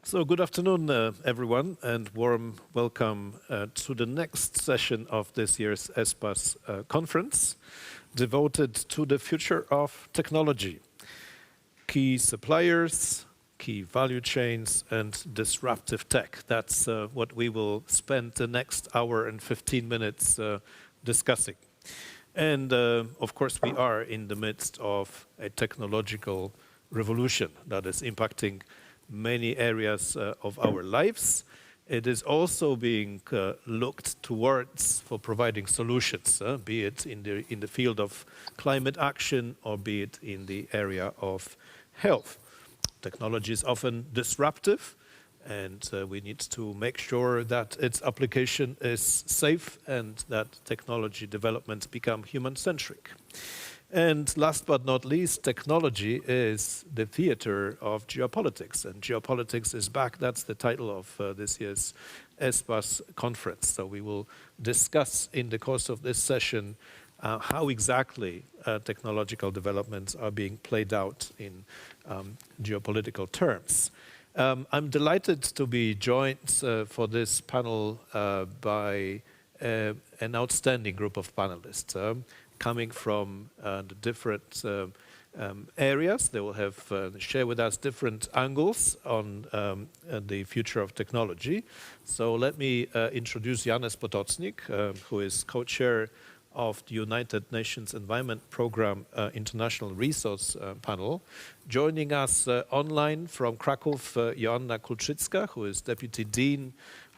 So good afternoon, everyone, and warm welcome to the next session of this year's ESPAS conference, devoted to the future of technology, key suppliers, key value chains, and disruptive tech. That's what we will spend the next hour and 15 minutes discussing. And of course, we are in the midst of a technological revolution that is impacting many areas of our lives. It is also being looked towards for providing solutions, be it in the field of climate action or be it in the area of health. Technology is often disruptive, and we need to make sure that its application is safe and that technology developments become human-centric. And last but not least, technology is the theater of geopolitics, and geopolitics is back. That's the title of this year's ESPAS conference. So we will discuss in the course of this session how exactly technological developments are being played out in geopolitical terms. I'm delighted to be joined for this panel by an outstanding group of panelists. Coming from the different areas. They will have share with us different angles on the future of technology. So let me introduce Janez Potocnik, who is co-chair of the United Nations Environment Programme International Resource Panel. Joining us online from Krakow, Joanna Kulczycka, who is Deputy Dean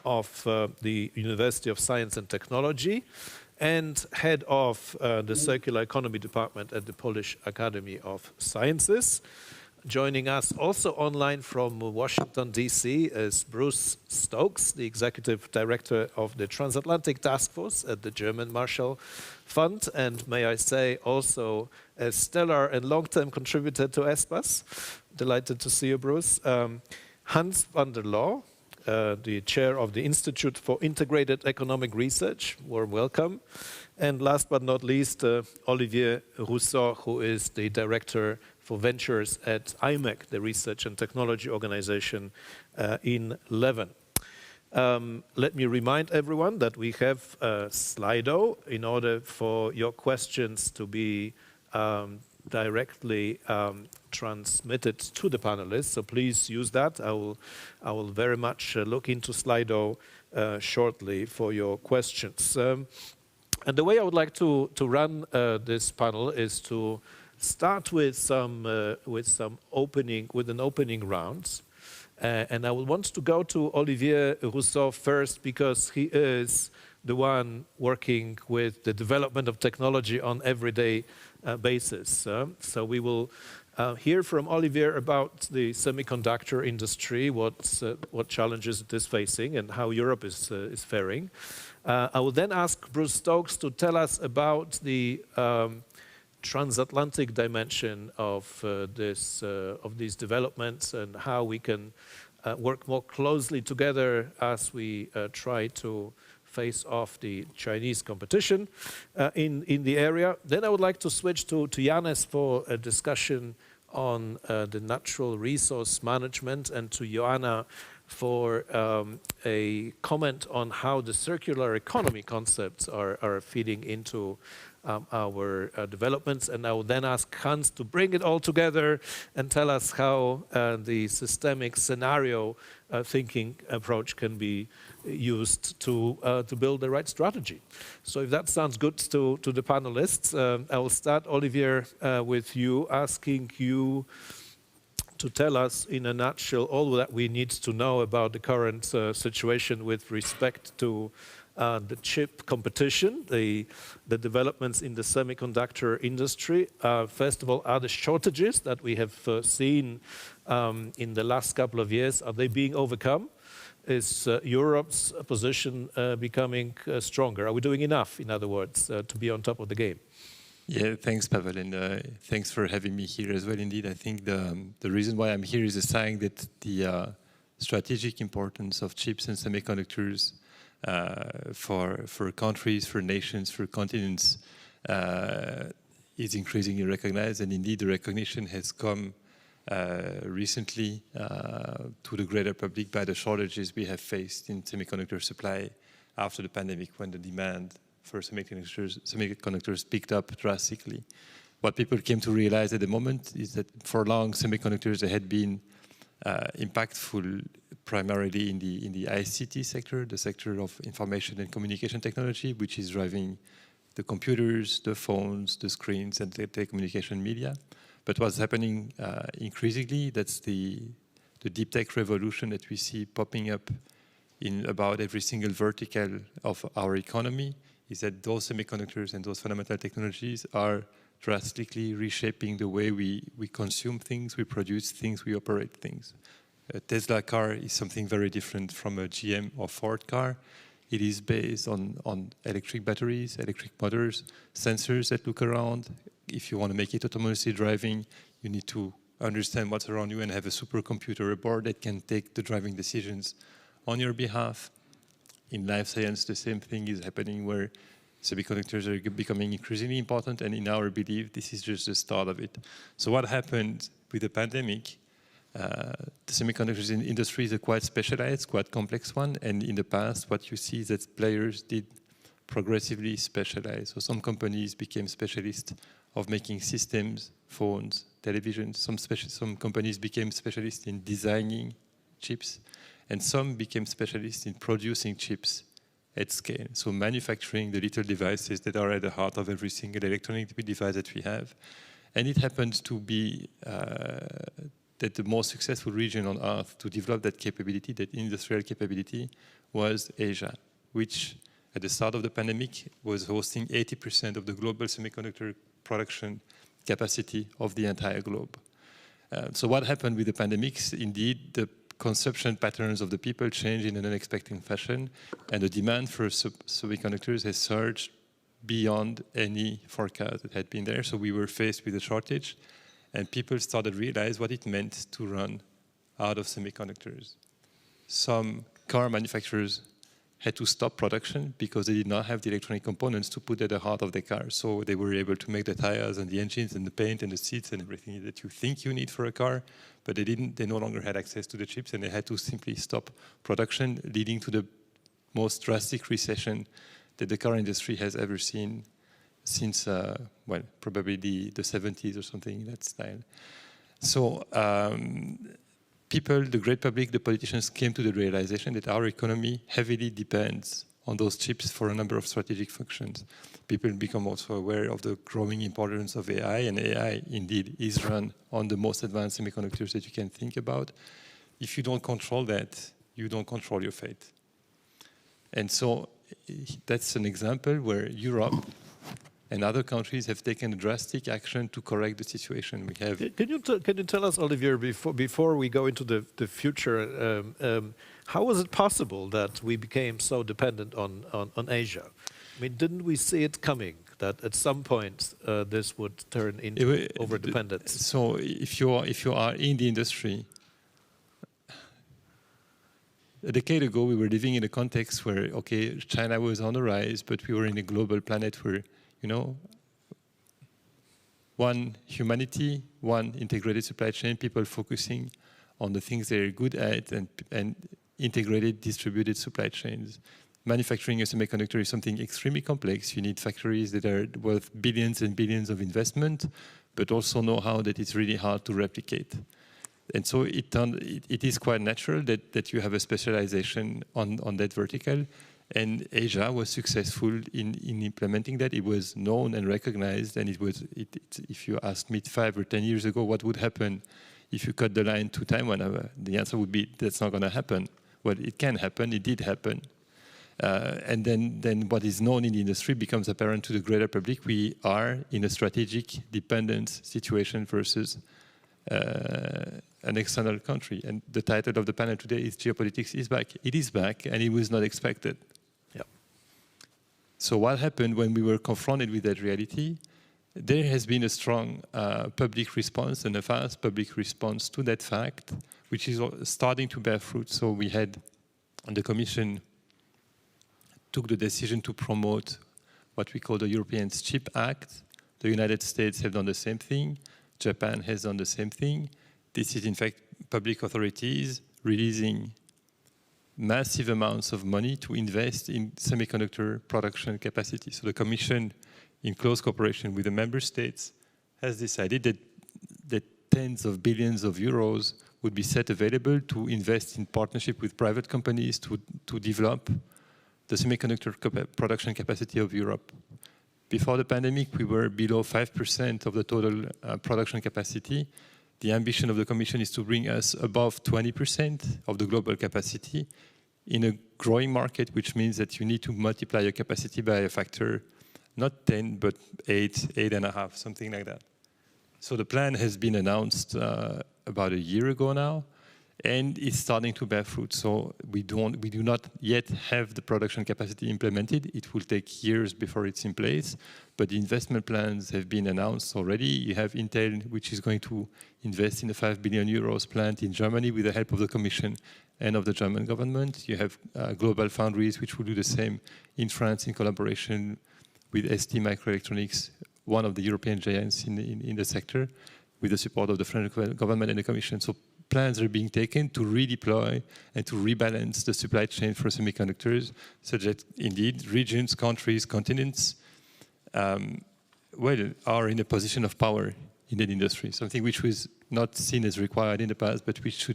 of the University of Science and Technology, and head of the Circular Economy Department at the Polish Academy of Sciences. Joining us also online from Washington, D.C. is Bruce Stokes, the Executive Director of the Transatlantic Task Force at the German Marshall Fund, and may I say also a stellar and long-term contributor to ESPAS. Delighted to see you, Bruce. Hans van der Loo, the chair of the Institute for Integrated Economic Research. Warm welcome. And last but not least, Olivier Rousseau, who is the director for ventures at IMEC, the Research and Technology Organization in Leuven. Let me remind everyone that we have Slido in order for your questions to be directly transmitted to the panelists, so please use that. I will very much look into Slido shortly for your questions. And the way I would like to run this panel is to start with an opening round, and I will want to go to Olivier Rousseau first because he is the one working with the development of technology on everyday basis. So we will hear from Olivier about the semiconductor industry, what challenges it is facing, and how Europe is faring. I will then ask Bruce Stokes to tell us about the transatlantic dimension of these developments and how we can work more closely together as we try to face off the Chinese competition in the area. Then I would like to switch to Janez for a discussion on the natural resource management, and to Joanna for a comment on how the circular economy concepts are feeding into our developments. And I will then ask Hans to bring it all together and tell us how the systemic scenario thinking approach can be used to build the right strategy. So if that sounds good to the panelists, I will start, Olivier, with you, asking you to tell us in a nutshell all that we need to know about the current situation with respect to the chip competition, the developments in the semiconductor industry. First of all, are the shortages that we have seen in the last couple of years, are they being overcome? Is Europe's position becoming stronger? Are we doing enough, in other words, to be on top of the game? Yeah, thanks, Pavel, and thanks for having me here as well. Indeed, I think the reason why I'm here is a sign that the strategic importance of chips and semiconductors for countries, for nations, for continents is increasingly recognized, and indeed the recognition has come recently to the greater public by the shortages we have faced in semiconductor supply after the pandemic, when the demand for semiconductors picked up drastically. What people came to realize at the moment is that for long, semiconductors had been impactful primarily in the ICT sector, the sector of information and communication technology, which is driving the computers, the phones, the screens, and the telecommunication media. But what's happening increasingly, that's the deep tech revolution that we see popping up in about every single vertical of our economy, is that those semiconductors and those fundamental technologies are drastically reshaping the way we consume things, we produce things, we operate things. A Tesla car is something very different from a GM or Ford car. It is based on electric batteries, electric motors, sensors that look around. If you want to make it autonomously driving, you need to understand what's around you and have a supercomputer, a board that can take the driving decisions on your behalf. In life science, the same thing is happening, where semiconductors are becoming increasingly important, and in our belief, this is just the start of it. So what happened with the pandemic? The semiconductors industry is a quite specialized, quite complex one, and in the past, what you see is that players did progressively specialize. So some companies became specialists of making systems, phones, televisions. Some companies became specialists in designing chips, and some became specialists in producing chips at scale. So manufacturing the little devices that are at the heart of every single electronic device that we have. And it happened to be that the most successful region on Earth to develop that capability, that industrial capability, was Asia, which at the start of the pandemic was hosting 80% of the global semiconductor production capacity of the entire globe. So what happened with the pandemics? Indeed, the consumption patterns of the people changed in an unexpected fashion, and the demand for semiconductors has surged beyond any forecast that had been there. So we were faced with a shortage, and people started to realize what it meant to run out of semiconductors. Some car manufacturers had to stop production because they did not have the electronic components to put at the heart of the car. So they were able to make the tires and the engines and the paint and the seats and everything that you think you need for a car, but they no longer had access to the chips, and they had to simply stop production, leading to the most drastic recession that the car industry has ever seen since, probably the 70s or something in that style. So people, the great public, the politicians came to the realization that our economy heavily depends on those chips for a number of strategic functions. People become also aware of the growing importance of AI, and AI indeed is run on the most advanced semiconductors that you can think about. If you don't control that, you don't control your fate. And so that's an example where Europe and other countries have taken drastic action to correct the situation we have. Can you tell us, Olivier, before we go into the future, how was it possible that we became so dependent on Asia? I mean, didn't we see it coming, that at some point this would turn into overdependence? So if you are in the industry, a decade ago we were living in a context where, okay, China was on the rise, but we were in a global planet where, one humanity, one integrated supply chain, people focusing on the things they're good at, and integrated distributed supply chains. Manufacturing a semiconductor is something extremely complex. You need factories that are worth billions and billions of investment, but also know-how that it's really hard to replicate. And so it is quite natural that you have a specialization on that vertical. And Asia was successful in implementing that. It was known and recognized, and if you asked me 5 or 10 years ago what would happen if you cut the line to Taiwan, the answer would be that's not going to happen. Well, it can happen. It did happen. And then what is known in the industry becomes apparent to the greater public. We are in a strategic dependence situation versus an external country. And the title of the panel today is Geopolitics is back. It is back, and it was not expected. So what happened when we were confronted with that reality? There has been a strong public response and a fast public response to that fact, which is starting to bear fruit. So we had, the Commission took the decision to promote what we call the European Chip Act. The United States have done the same thing. Japan has done the same thing. this is in fact public authorities releasing massive amounts of money to invest in semiconductor production capacity. So the Commission, in close cooperation with the member states, has decided that tens of billions of euros would be set available to invest in partnership with private companies to develop the semiconductor production capacity of Europe. Before the pandemic, we were below 5% of the total production capacity. The ambition of the Commission is to bring us above 20% of the global capacity in a growing market, which means that you need to multiply your capacity by a factor, not 10, but 8, 8.5, something like that. So the plan has been announced about a year ago now, and it's starting to bear fruit. So we do not yet have the production capacity implemented. It will take years before it's in place, but the investment plans have been announced already. You have Intel, which is going to invest in a 5 billion euros plant in Germany with the help of the Commission and of the German government. You have Global Foundries, which will do the same in France in collaboration with ST Microelectronics, one of the European giants in the sector, with the support of the French government and the Commission. So plans are being taken to redeploy and to rebalance the supply chain for semiconductors, such that indeed regions, countries, continents are in a position of power in that industry, something which was not seen as required in the past, but which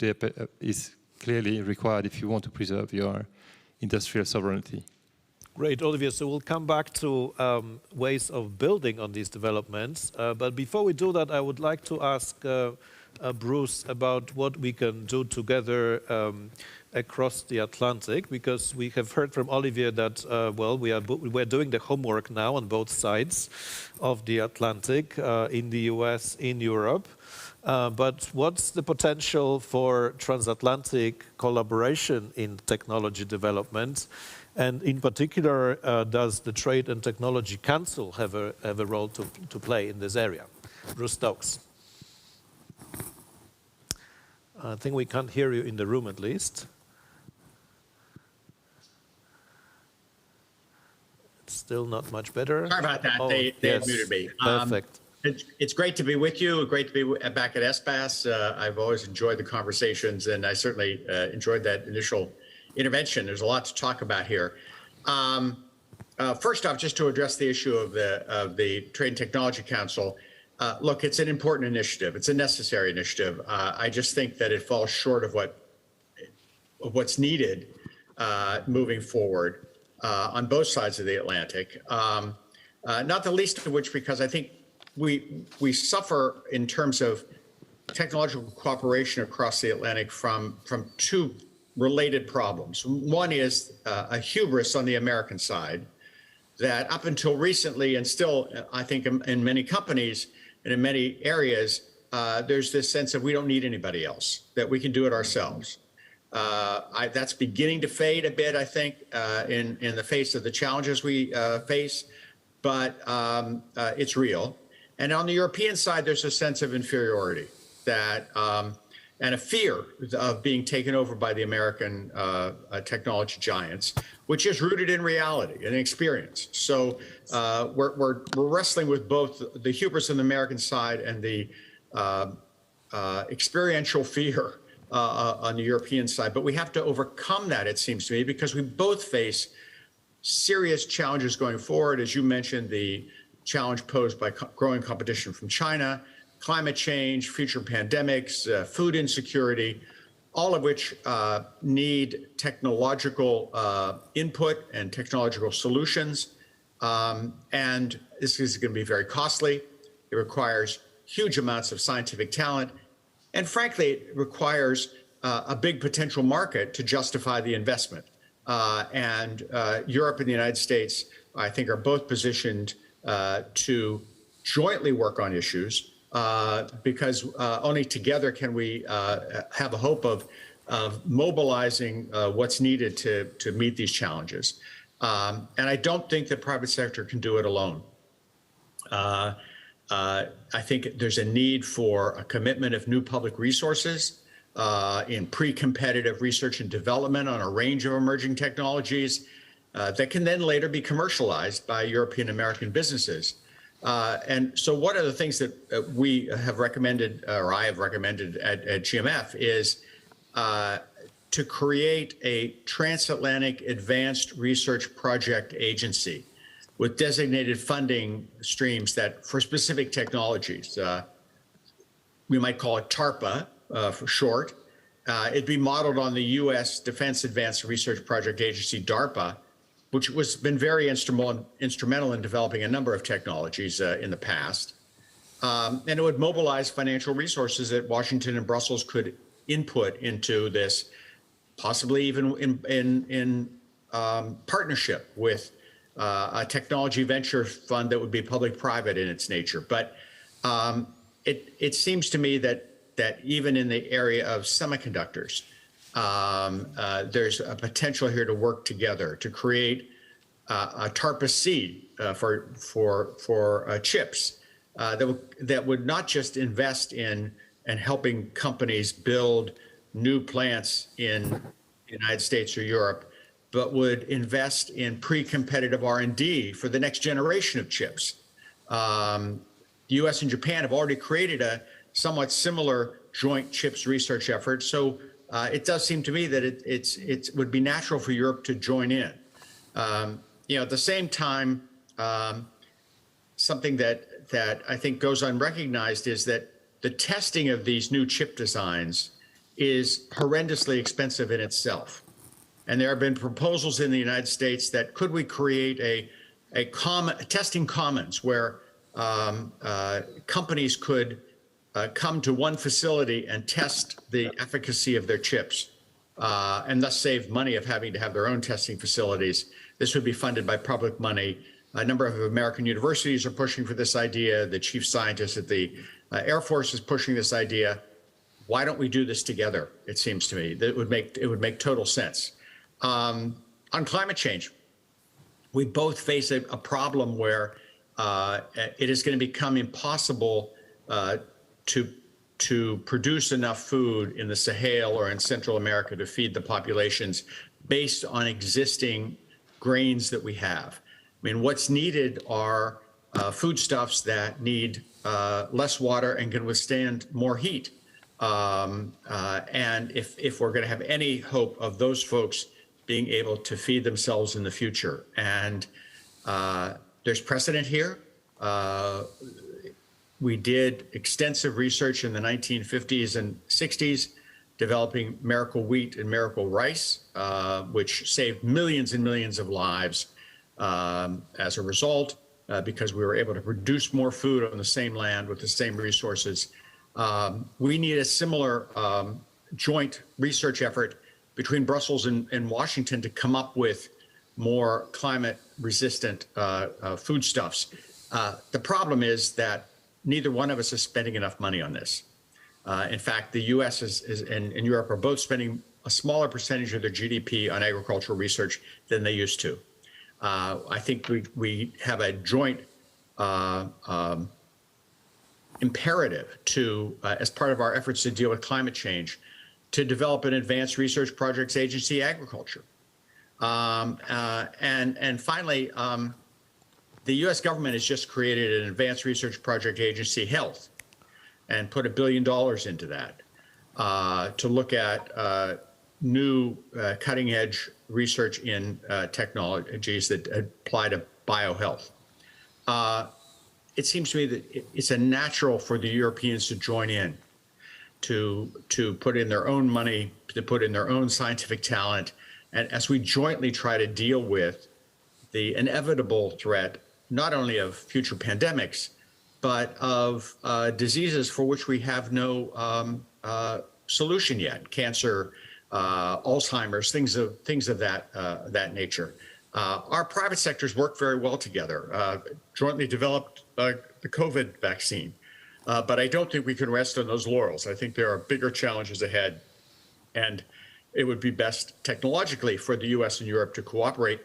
is clearly required if you want to preserve your industrial sovereignty. Great, Olivier. So we'll come back to ways of building on these developments. But before we do that, I would like to ask Bruce about what we can do together across the Atlantic, because we have heard from Olivier that, well, we're doing the homework now on both sides of the Atlantic, in the US, in Europe. But what's the potential for transatlantic collaboration in technology development? And in particular, does the Trade and Technology Council have a role to play in this area? Bruce Stokes. I think we can't hear you in the room, at least. It's still not much better. Sorry about that. They yes. muted me. Perfect. It's great to be with you. Great to be back at ESPAS. I've always enjoyed the conversations, and I certainly enjoyed that initial intervention. There's a lot to talk about here. First off, just to address the issue of the Trade and Technology Council. Look, it's an important initiative. It's a necessary initiative. I just think that it falls short of what's needed moving forward on both sides of the Atlantic. Not the least of which because I think we suffer in terms of technological cooperation across the Atlantic from two related problems. One is a hubris on the American side that up until recently, and still I think in many companies and in many areas, there's this sense that we don't need anybody else, that we can do it ourselves. That's beginning to fade a bit, I think, in the face of the challenges we face, but it's real. And on the European side, there's a sense of inferiority that and a fear of being taken over by the American technology giants, which is rooted in reality and experience. So we're wrestling with both the hubris on the American side and the experiential fear on the European side. But we have to overcome that, it seems to me, because we both face serious challenges going forward. As you mentioned, the challenge posed by growing competition from China, climate change, future pandemics, food insecurity, all of which need technological input and technological solutions. And this is going to be very costly. It requires huge amounts of scientific talent. And frankly, it requires a big potential market to justify the investment. And Europe and the United States, I think, are both positioned to jointly work on issues because only together can we have a hope of mobilizing what's needed to meet these challenges. And I don't think the private sector can do it alone. I think there's a need for a commitment of new public resources in pre-competitive research and development on a range of emerging technologies that can then later be commercialized by European American businesses. And so one of the things that we have recommended, or I have recommended at GMF, is to create a transatlantic advanced research project agency with designated funding streams that for specific technologies. We might call it TARPA for short. It'd be modeled on the U.S. Defense Advanced Research Project Agency, DARPA, which has been very instrumental in developing a number of technologies in the past. And it would mobilize financial resources that Washington and Brussels could input into this, possibly even in partnership with a technology venture fund that would be public-private in its nature. But it seems to me that even in the area of semiconductors, there's a potential here to work together to create a TARPA-C for chips that would not just invest in and helping companies build new plants in the United States or Europe, but would invest in pre-competitive R&D for the next generation of chips. The U.S. and Japan have already created a somewhat similar joint chips research effort. So it does seem to me that it would be natural for Europe to join in. At the same time, something that I think goes unrecognized is that the testing of these new chip designs is horrendously expensive in itself. And there have been proposals in the United States that could we create a testing commons where companies could come to one facility and test the efficacy of their chips, and thus save money of having to have their own testing facilities. This would be funded by public money. A number of American universities are pushing for this idea. The chief scientist at the Air Force is pushing this idea. Why don't we do this together? It seems to me that it would make total sense. On climate change, we both face a problem where it is going to become impossible to produce enough food in the Sahel or in Central America to feed the populations based on existing grains that we have. I mean, what's needed are foodstuffs that need less water and can withstand more heat. And if we're going to have any hope of those folks being able to feed themselves in the future, and there's precedent here. We did extensive research in the 1950s and 60s, developing miracle wheat and miracle rice, which saved millions and millions of lives as a result, because we were able to produce more food on the same land with the same resources. We need a similar joint research effort between Brussels and Washington to come up with more climate-resistant foodstuffs. The problem is that neither one of us is spending enough money on this. In fact, the U.S. and Europe are both spending a smaller percentage of their GDP on agricultural research than they used to. I think we have a joint imperative to, as part of our efforts to deal with climate change, to develop an advanced research projects agency, agriculture. And finally, the U.S. government has just created an advanced research project agency, health, and put $1 billion into that to look at new cutting-edge research in technologies that apply to biohealth. It seems to me that it's a natural for the Europeans to join in, to put in their own money, to put in their own scientific talent, and as we jointly try to deal with the inevitable threat, not only of future pandemics, but of diseases for which we have no solution yet: cancer, Alzheimer's, things of that nature. Our private sectors work very well together, jointly developed the COVID vaccine. But I don't think we can rest on those laurels. I think there are bigger challenges ahead, and it would be best technologically for the U.S. and Europe to cooperate.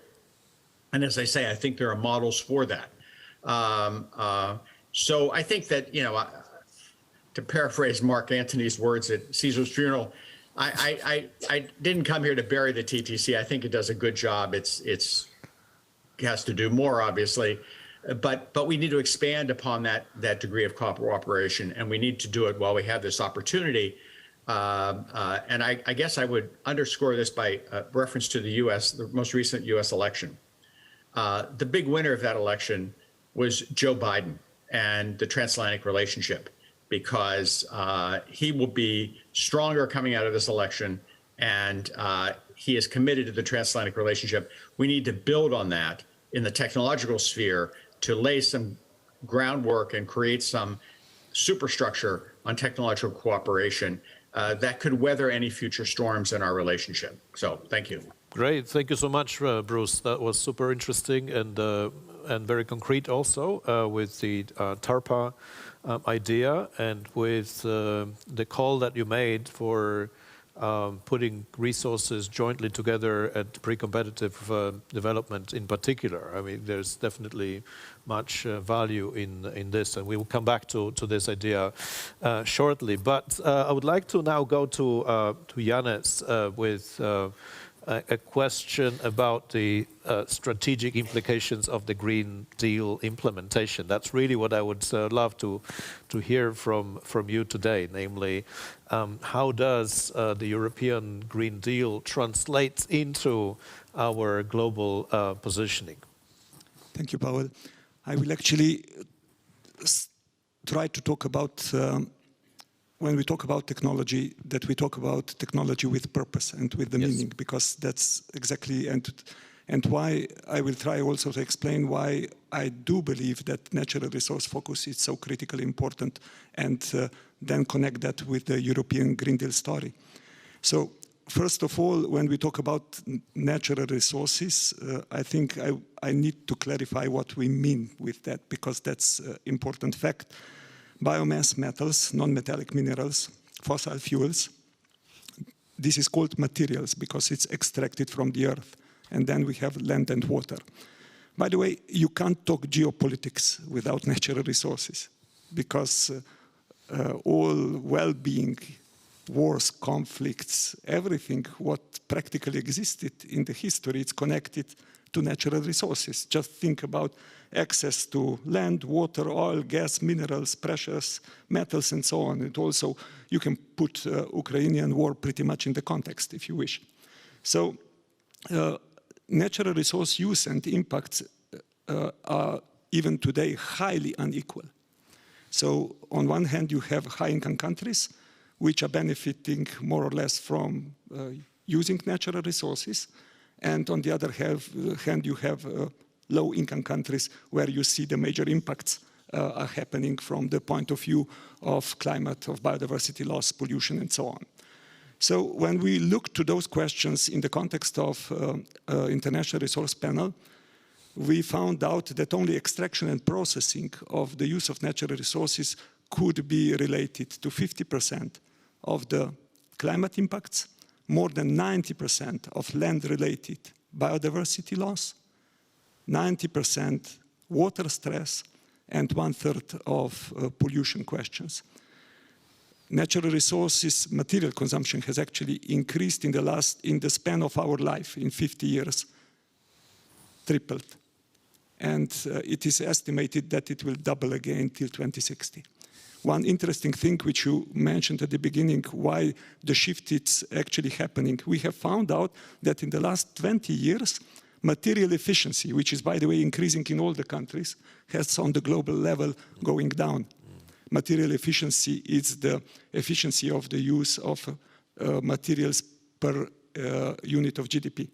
And as I say, I think there are models for that. So I think that, to paraphrase Mark Antony's words at Caesar's funeral, I didn't come here to bury the TTC. I think it does a good job. It has to do more, obviously. But we need to expand upon that degree of cooperation, and we need to do it while we have this opportunity. And I guess I would underscore this by reference to the U.S., the most recent U.S. election. The big winner of that election was Joe Biden and the transatlantic relationship, because he will be stronger coming out of this election, and he is committed to the transatlantic relationship. We need to build on that in the technological sphere to lay some groundwork and create some superstructure on technological cooperation that could weather any future storms in our relationship. So thank you. Great. Thank you so much, Bruce. That was super interesting and very concrete also with the TARPA idea and with the call that you made for putting resources jointly together at pre-competitive development in particular. I mean, there's definitely much value in this, and we will come back to this idea shortly. But I would like to now go to Yannis with a question about the strategic implications of the Green Deal implementation. That's really what I would love to hear from you today, namely, how does the European Green Deal translate into our global positioning? Thank you, Pavel. I will actually try to talk about when we talk about technology, that we talk about technology with purpose and with the meaning, because that's exactly, and why I will try also to explain why I do believe that natural resource focus is so critically important, and then connect that with the European Green Deal story. So first of all, when we talk about natural resources, I think I need to clarify what we mean with that, because that's an important fact. Biomass, metals, non-metallic minerals, fossil fuels. This is called materials because it's extracted from the earth. And then we have land and water. By the way, you can't talk geopolitics without natural resources, because all well-being, wars, conflicts, everything what practically existed in the history, it's connected to natural resources. Just think about access to land, water, oil, gas, minerals, precious metals, and so on. And also, you can put Ukrainian war pretty much in the context, if you wish. So, natural resource use and impacts are even today highly unequal. So, on one hand, you have high-income countries which are benefiting more or less from using natural resources, and on the other hand, you have low-income countries where you see the major impacts are happening from the point of view of climate, of biodiversity loss, pollution, and so on. So when we look to those questions in the context of International Resource Panel, we found out that only extraction and processing of the use of natural resources could be related to 50% of the climate impacts, more than 90% of land-related biodiversity loss, 90% water stress, and 1/3 of pollution questions. Natural resources material consumption has actually increased in the span of our life, in 50 years, tripled. And it is estimated that it will double again till 2060. One interesting thing which you mentioned at the beginning, why the shift is actually happening. We have found out that in the last 20 years, material efficiency, which is, by the way, increasing in all the countries, has on the global level going down. Material efficiency is the efficiency of the use of materials per unit of GDP.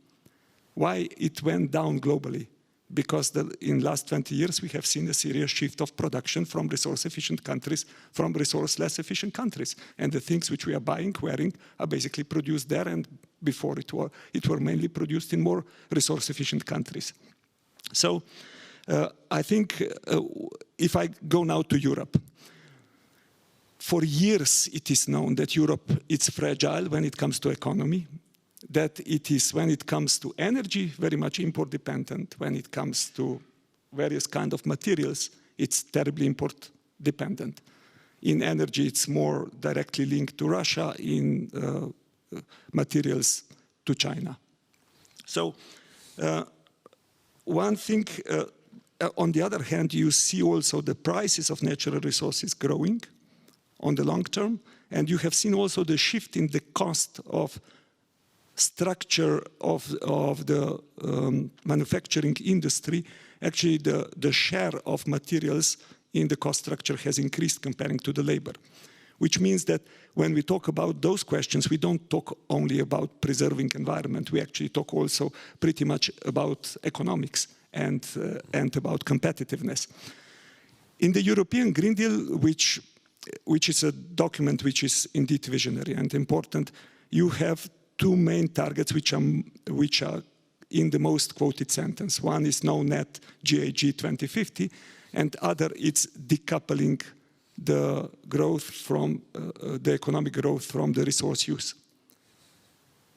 Why it went down globally? Because in the last 20 years, we have seen a serious shift of production from resource-efficient countries, from resource-less efficient countries. And the things which we are buying, wearing, are basically produced there, and before it were mainly produced in more resource-efficient countries. So I think if I go now to Europe, for years it is known that Europe is fragile when it comes to economy, that it is, when it comes to energy, very much import dependent. When it comes to various kind of materials, it's terribly import dependent. In energy, it's more directly linked to Russia, in materials to China. So one thing, on the other hand, you see also the prices of natural resources growing on the long term, and you have seen also the shift in the cost of structure of the manufacturing industry. Actually, the share of materials in the cost structure has increased comparing to the labor, which means that when we talk about those questions, we don't talk only about preserving environment. We actually talk also pretty much about economics and about competitiveness. In the European Green Deal, which is a document which is indeed visionary and important, you have two main targets which are in the most quoted sentence. One is no net GHG 2050, and other it's decoupling the growth from the economic growth from the resource use.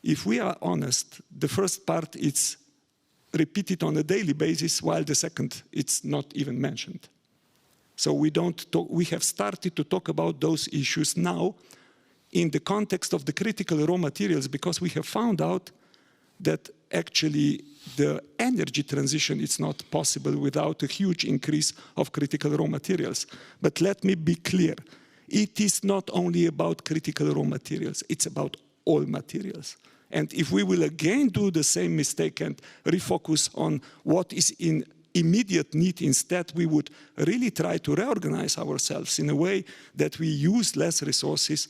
If we are honest, the first part is repeated on a daily basis, while the second it's not even mentioned. So we have started to talk about those issues now in the context of the critical raw materials, because we have found out that actually the energy transition is not possible without a huge increase of critical raw materials. But let me be clear, it is not only about critical raw materials, it's about all materials. And if we will again do the same mistake and refocus on what is in immediate need, instead we would really try to reorganize ourselves in a way that we use less resources,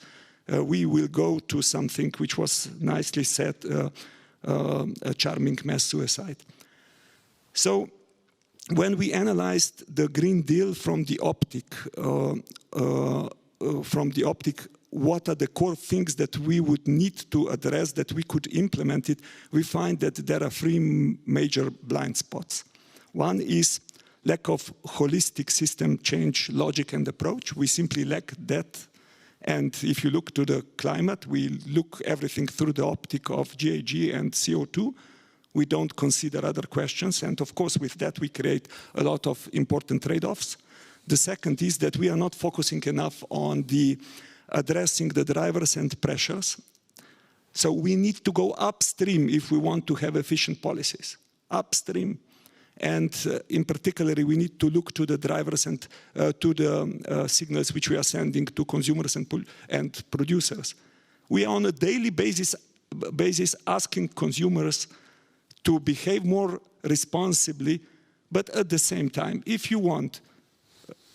we will go to something which was nicely said, a charming mass suicide. So when we analyzed the Green Deal from the optic, what are the core things that we would need to address, that we could implement it, we find that there are three major blind spots. One is lack of holistic system change logic and approach. We simply lack that. And if you look to the climate, we look everything through the optic of GHG and CO2. We don't consider other questions. And of course, with that, we create a lot of important trade-offs. The second is that we are not focusing enough on addressing the drivers and pressures. So we need to go upstream if we want to have efficient policies. Upstream. And in particular, we need to look to the drivers and to the signals which we are sending to consumers and producers. We are on a daily basis asking consumers to behave more responsibly, but at the same time, if you want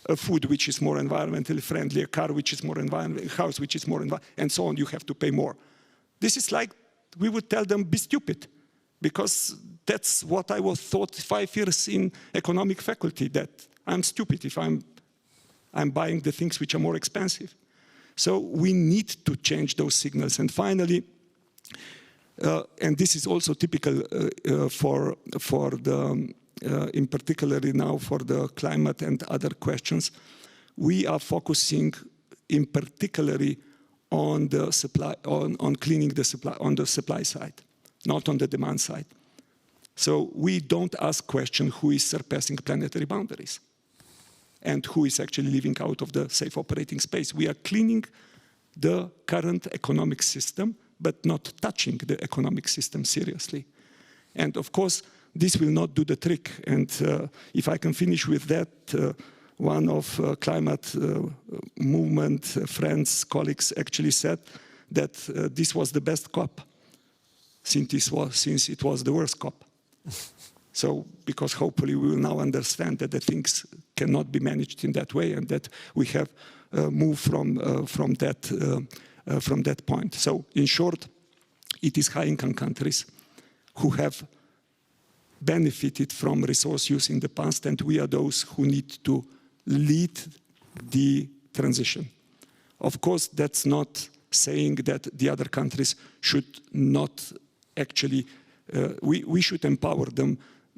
a food which is more environmentally friendly, a car which is more environmentally, a house which is more environmentally, and so on, you have to pay more. This is like we would tell them, be stupid. Because that's what I was taught 5 years in economic faculty, that I'm stupid if I'm buying the things which are more expensive. So we need to change those signals. And finally, and this is also typical for the, in particularly now for the climate and other questions, we are focusing in particularly on the supply, on cleaning the supply, on the supply side, not on the demand side. So we don't ask questions who is surpassing planetary boundaries and who is actually living out of the safe operating space. We are cleaning the current economic system, but not touching the economic system seriously. And of course, this will not do the trick. And if I can finish with that, one of climate movement friends, colleagues actually said that this was the best COP since it was the worst COP. So, because hopefully we will now understand that the things cannot be managed in that way and that we have moved from that point. So, in short, it is high-income countries who have benefited from resource use in the past, and we are those who need to lead the transition. Of course, that's not saying that the other countries should not actually, we should empower them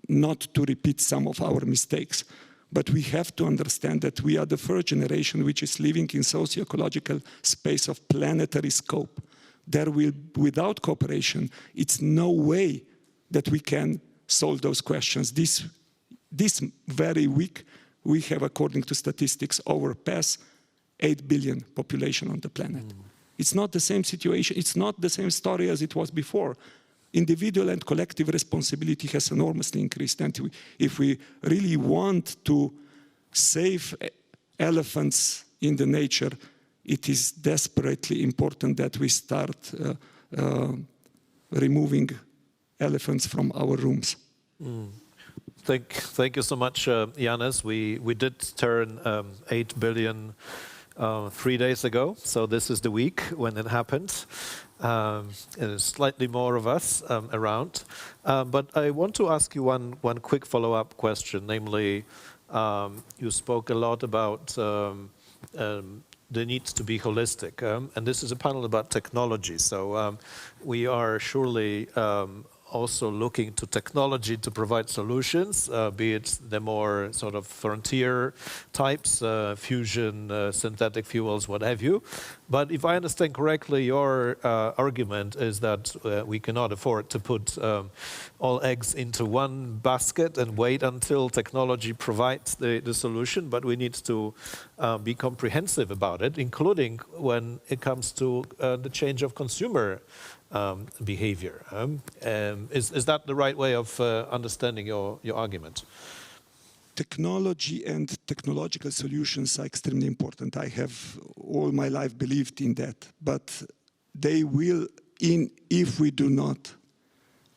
not to repeat some of our mistakes. But we have to understand that we are the first generation which is living in socio-ecological space of planetary scope. There will, without cooperation, it's no way that we can solve those questions. This very week, we have, according to statistics, overpassed 8 billion population on the planet. It's not the same situation, it's not the same story as it was before. individual and collective responsibility has enormously increased. And if we really want to save elephants in the nature, it is desperately important that we start removing elephants from our rooms. Thank you so much, Janez. We did turn 8 billion 3 days ago, so this is the week when it happened. There's slightly more of us around. But I want to ask you one quick follow-up question, namely, you spoke a lot about the need to be holistic, and this is a panel about technology, so we are surely also looking to technology to provide solutions, be it the more sort of frontier types, fusion, synthetic fuels, what have you. But if I understand correctly, your argument is that we cannot afford to put all eggs into one basket and wait until technology provides the solution, but we need to be comprehensive about it, including when it comes to the change of consumer behavior. Is that the right way of understanding your argument? Technology and technological solutions are extremely important. I have all my life believed in that, but they will, if we do not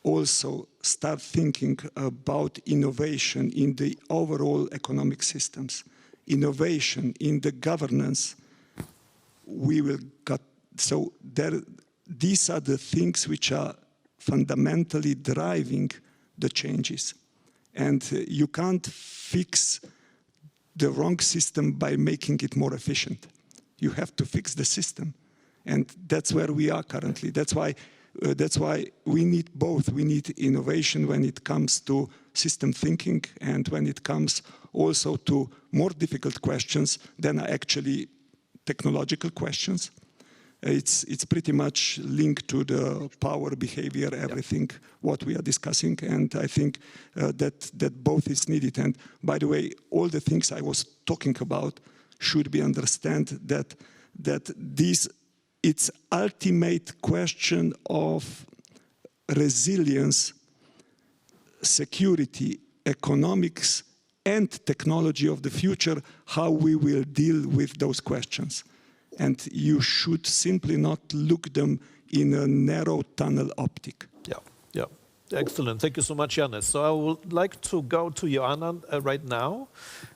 also start thinking about innovation in the overall economic systems, innovation in the governance, we will get, so these are the things which are fundamentally driving the changes. And you can't fix the wrong system by making it more efficient. You have to fix the system. And that's where we are currently. That's why we need both. We need innovation when it comes to system thinking and when it comes also to more difficult questions than are actually technological questions. It's pretty much linked to the power, behavior, everything, what we are discussing. And I think that both is needed. And by the way, all the things I was talking about should be understood that it's ultimate question of resilience, security, economics, and technology of the future, how we will deal with those questions. And you should simply not look them in a narrow tunnel optic. Yeah. Excellent. Thank you so much, Janez. So I would like to go to Joanna right now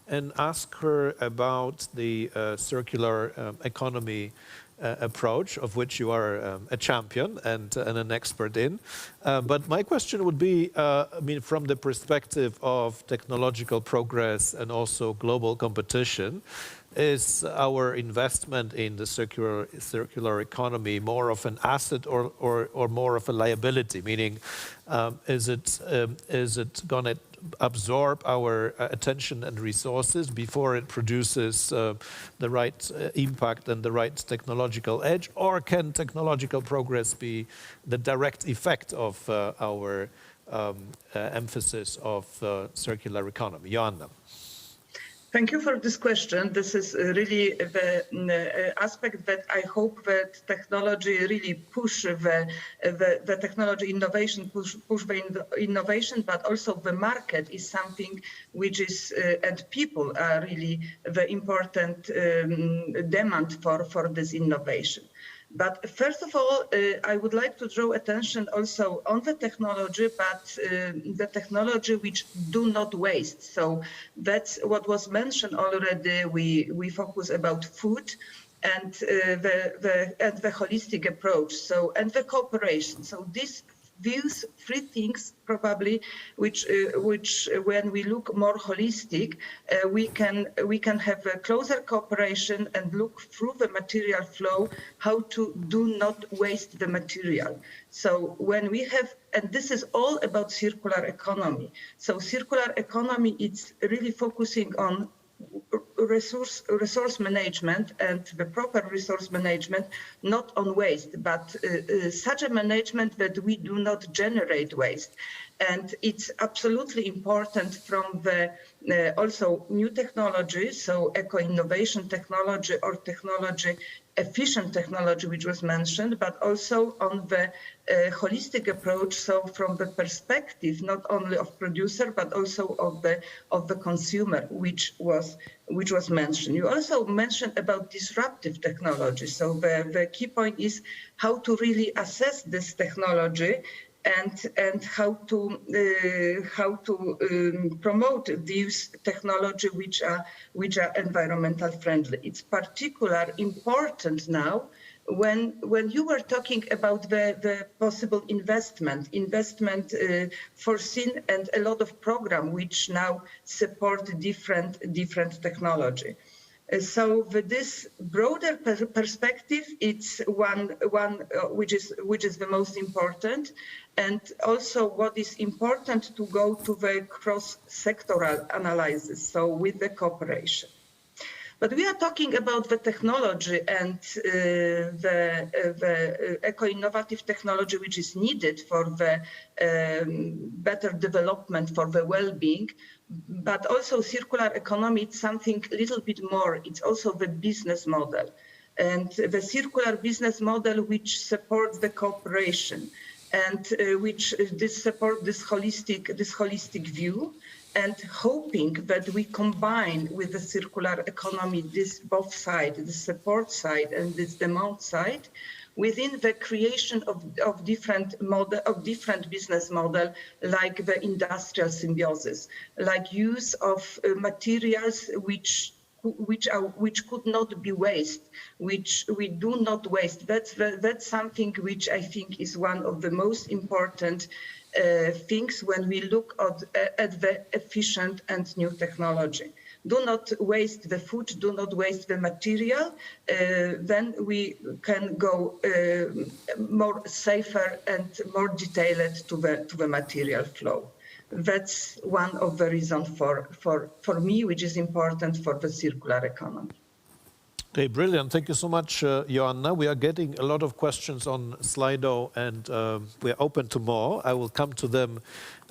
and ask her about the circular economy approach, of which you are a champion and an expert in. But my question would be, from the perspective of technological progress and also global competition, is our investment in the circular economy more of an asset or more of a liability? Meaning, is it going to absorb our attention and resources before it produces the right impact and the right technological edge? Or can technological progress be the direct effect of our emphasis of circular economy? Joanna. Thank you for this question. This is really the aspect that I hope that technology really push the technology innovation, push the innovation, but also the market is something which is, and people are really the important demand for this innovation. But first of all, I would like to draw attention also on the technology, but the technology which do not waste. So that's what was mentioned already. We focus about food and the holistic approach. So and the cooperation. So these three things probably, which when we look more holistic, we can have a closer cooperation and look through the material flow, how to do not waste the material. So when we have, and this is all about circular economy. So circular economy, it's really focusing on resource management and the proper resource management, not on waste, but such a management that we do not generate waste. And it's absolutely important from the also new technology, so eco-innovation technology or technology efficient technology, which was mentioned, but also on the holistic approach. So from the perspective not only of producer, but also of the consumer, which was mentioned. You also mentioned about disruptive technology. So the key point is how to really assess this technology and how to promote these technology which are environmental friendly. It's particularly important now when you were talking about the possible investment foreseen and a lot of program which now support different technology. So this broader perspective, it's one which is the most important, and also what is important to go to the cross-sectoral analysis, so with the cooperation. But we are talking about the technology and the eco-innovative technology which is needed for the better development, for the well-being. But also circular economy, it's something a little bit more. It's also the business model. And the circular business model which supports the cooperation and which support this holistic view, and hoping that we combine with the circular economy this both sides, the support side and this demand side, within the creation of different business model, like the industrial symbiosis, like use of materials which could not be waste, which we do not waste. That's something which I think is one of the most important things when we look at the efficient and new technology. Do not waste the food, do not waste the material, then we can go more safer and more detailed to the material flow. That's one of the reasons for me, which is important for the circular economy. Okay, brilliant. Thank you so much, Joanna. We are getting a lot of questions on Slido, and we're open to more. I will come to them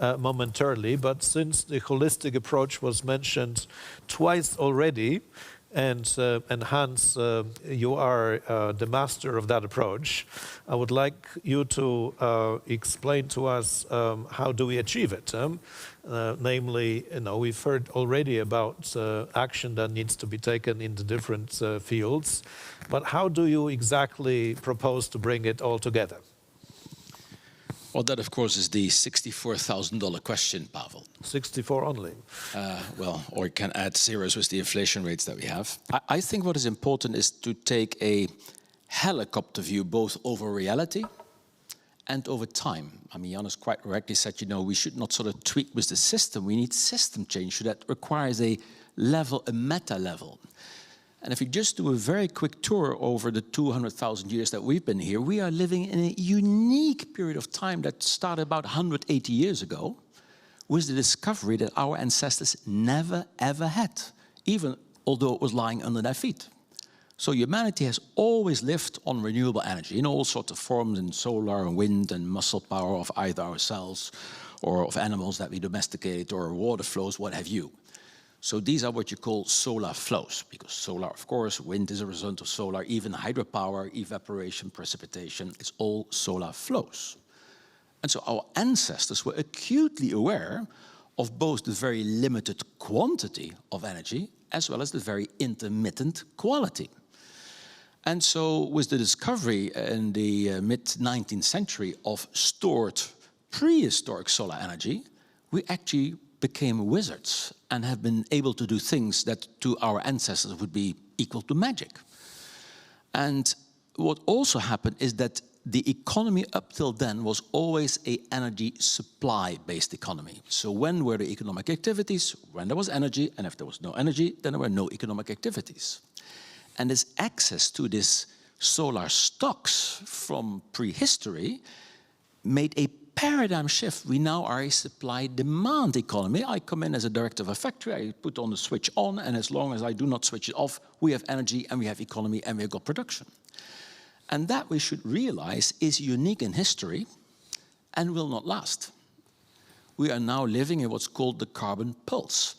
momentarily. But since the holistic approach was mentioned twice already, and Hans, you are the master of that approach, I would like you to explain to us how do we achieve it. Namely, we've heard already about action that needs to be taken in the different fields, but how do you exactly propose to bring it all together? Well, that, of course, is the $64,000 question, Pavel. 64 only. Well, or you can add zeros with the inflation rates that we have. I think what is important is to take a helicopter view both over reality and over time. I mean, Janos quite correctly said, we should not sort of tweak with the system. We need system change. So that requires a meta level. And if you just do a very quick tour over the 200,000 years that we've been here, we are living in a unique period of time that started about 180 years ago with the discovery that our ancestors never, ever had, even although it was lying under their feet. So humanity has always lived on renewable energy in all sorts of forms, in solar and wind and muscle power of either ourselves or of animals that we domesticate or water flows, what have you. So these are what you call solar flows, because solar, of course, wind is a result of solar, even hydropower, evaporation, precipitation, it's all solar flows. And so our ancestors were acutely aware of both the very limited quantity of energy as well as the very intermittent quality. And so with the discovery in the mid-19th century of stored prehistoric solar energy, we actually became wizards and have been able to do things that to our ancestors would be equal to magic. And what also happened is that the economy up till then was always an energy supply-based economy. So when were the economic activities? When there was energy, and if there was no energy, then there were no economic activities. And this access to this solar stocks from prehistory made a paradigm shift. We now are a supply-demand economy. I come in as a director of a factory, I put on the switch on, and as long as I do not switch it off, we have energy and we have economy and we have got production. And that we should realize is unique in history and will not last. We are now living in what's called the carbon pulse.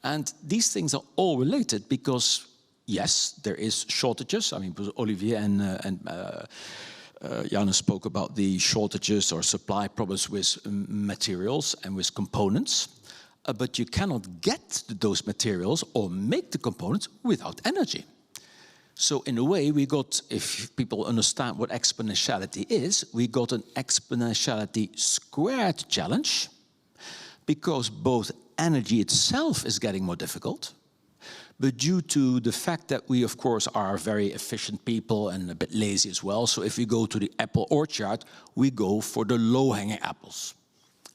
And these things are all related because yes, there is shortages. I mean, Olivier and Janus spoke about the shortages or supply problems with materials and with components. But you cannot get those materials or make the components without energy. So in a way, we got, if people understand what exponentiality is, we got an exponentiality squared challenge, because both energy itself is getting more difficult, but due to the fact that we, of course, are very efficient people and a bit lazy as well, so if we go to the apple orchard, we go for the low-hanging apples.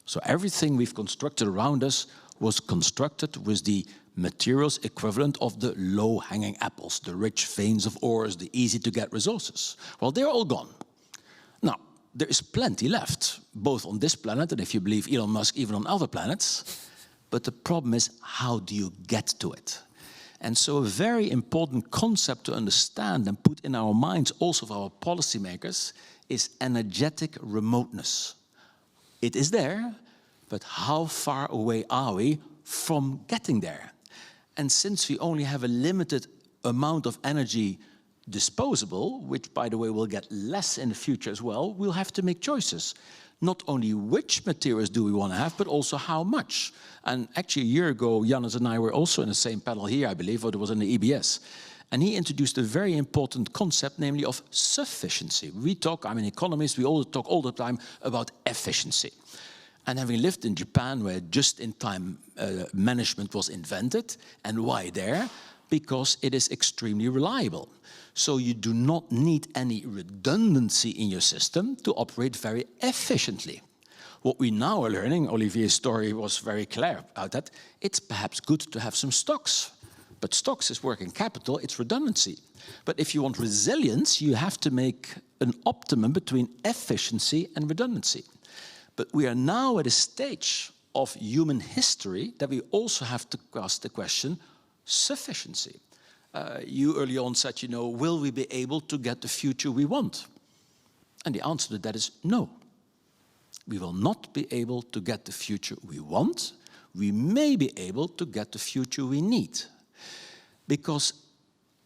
So everything we've constructed around us was constructed with the materials equivalent of the low-hanging apples, the rich veins of ores, the easy-to-get resources. Well, they're all gone. Now, there is plenty left, both on this planet, and if you believe Elon Musk, even on other planets. But the problem is, how do you get to it? And so a very important concept to understand and put in our minds, also for our policymakers, is energetic remoteness. It is there, but how far away are we from getting there? And since we only have a limited amount of energy disposable, which, by the way, will get less in the future as well, we'll have to make choices. Not only which materials do we want to have, but also how much. And actually, a year ago, Janus and I were also in the same panel here, I believe, or it was in the EBS. And he introduced a very important concept, namely of sufficiency. We talk, I'm an economist, we all talk all the time about efficiency. And having lived in Japan, where just-in-time management was invented, and why there? Because it is extremely reliable. So you do not need any redundancy in your system to operate very efficiently. What we now are learning, Olivier's story was very clear about that, it's perhaps good to have some stocks. But stocks is working capital, it's redundancy. But if you want resilience, you have to make an optimum between efficiency and redundancy. But we are now at a stage of human history that we also have to ask the question, sufficiency. You early on said, you know, will we be able to get the future we want? And the answer to that is no. We will not be able to get the future we want. We may be able to get the future we need. Because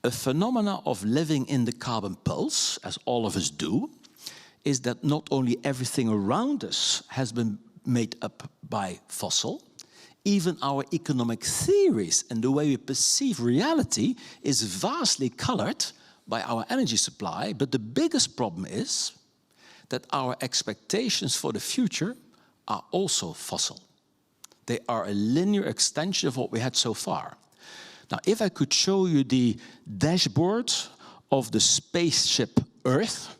a phenomena of living in the carbon pulse, as all of us do, is that not only everything around us has been made up by fossil, even our economic theories and the way we perceive reality is vastly colored by our energy supply. But the biggest problem is that our expectations for the future are also fossil. They are a linear extension of what we had so far. Now, if I could show you the dashboard of the spaceship Earth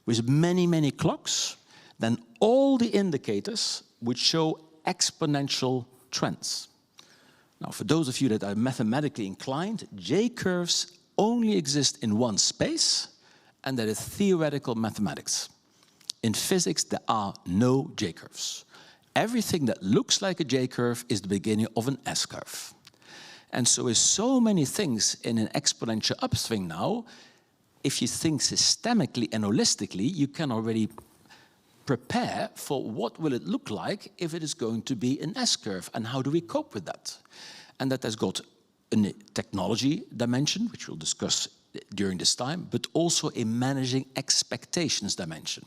with many, many clocks, then all the indicators would show exponential trends. Now, for those of you that are mathematically inclined, J-curves only exist in one space, and that is theoretical mathematics. In physics, there are no J-curves. Everything that looks like a J-curve is the beginning of an S-curve. And so with so many things in an exponential upswing now, if you think systemically and holistically, you can already prepare for what will it look like if it is going to be an S-curve, and how do we cope with that? And that has got a technology dimension, which we'll discuss during this time, but also a managing expectations dimension.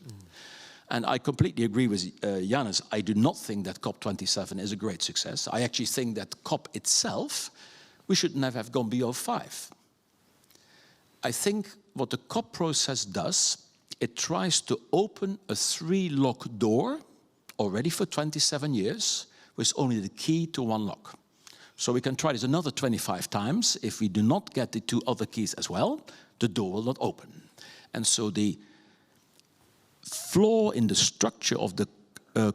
And I completely agree with Janus. I do not think that COP27 is a great success. I actually think that COP itself, we should never have gone below 5. I think what the COP process does, it tries to open a 3-lock door already for 27 years with only the key to 1 lock. So we can try this another 25 times. If we do not get the 2 other keys as well, the door will not open. And so the flaw in the structure of the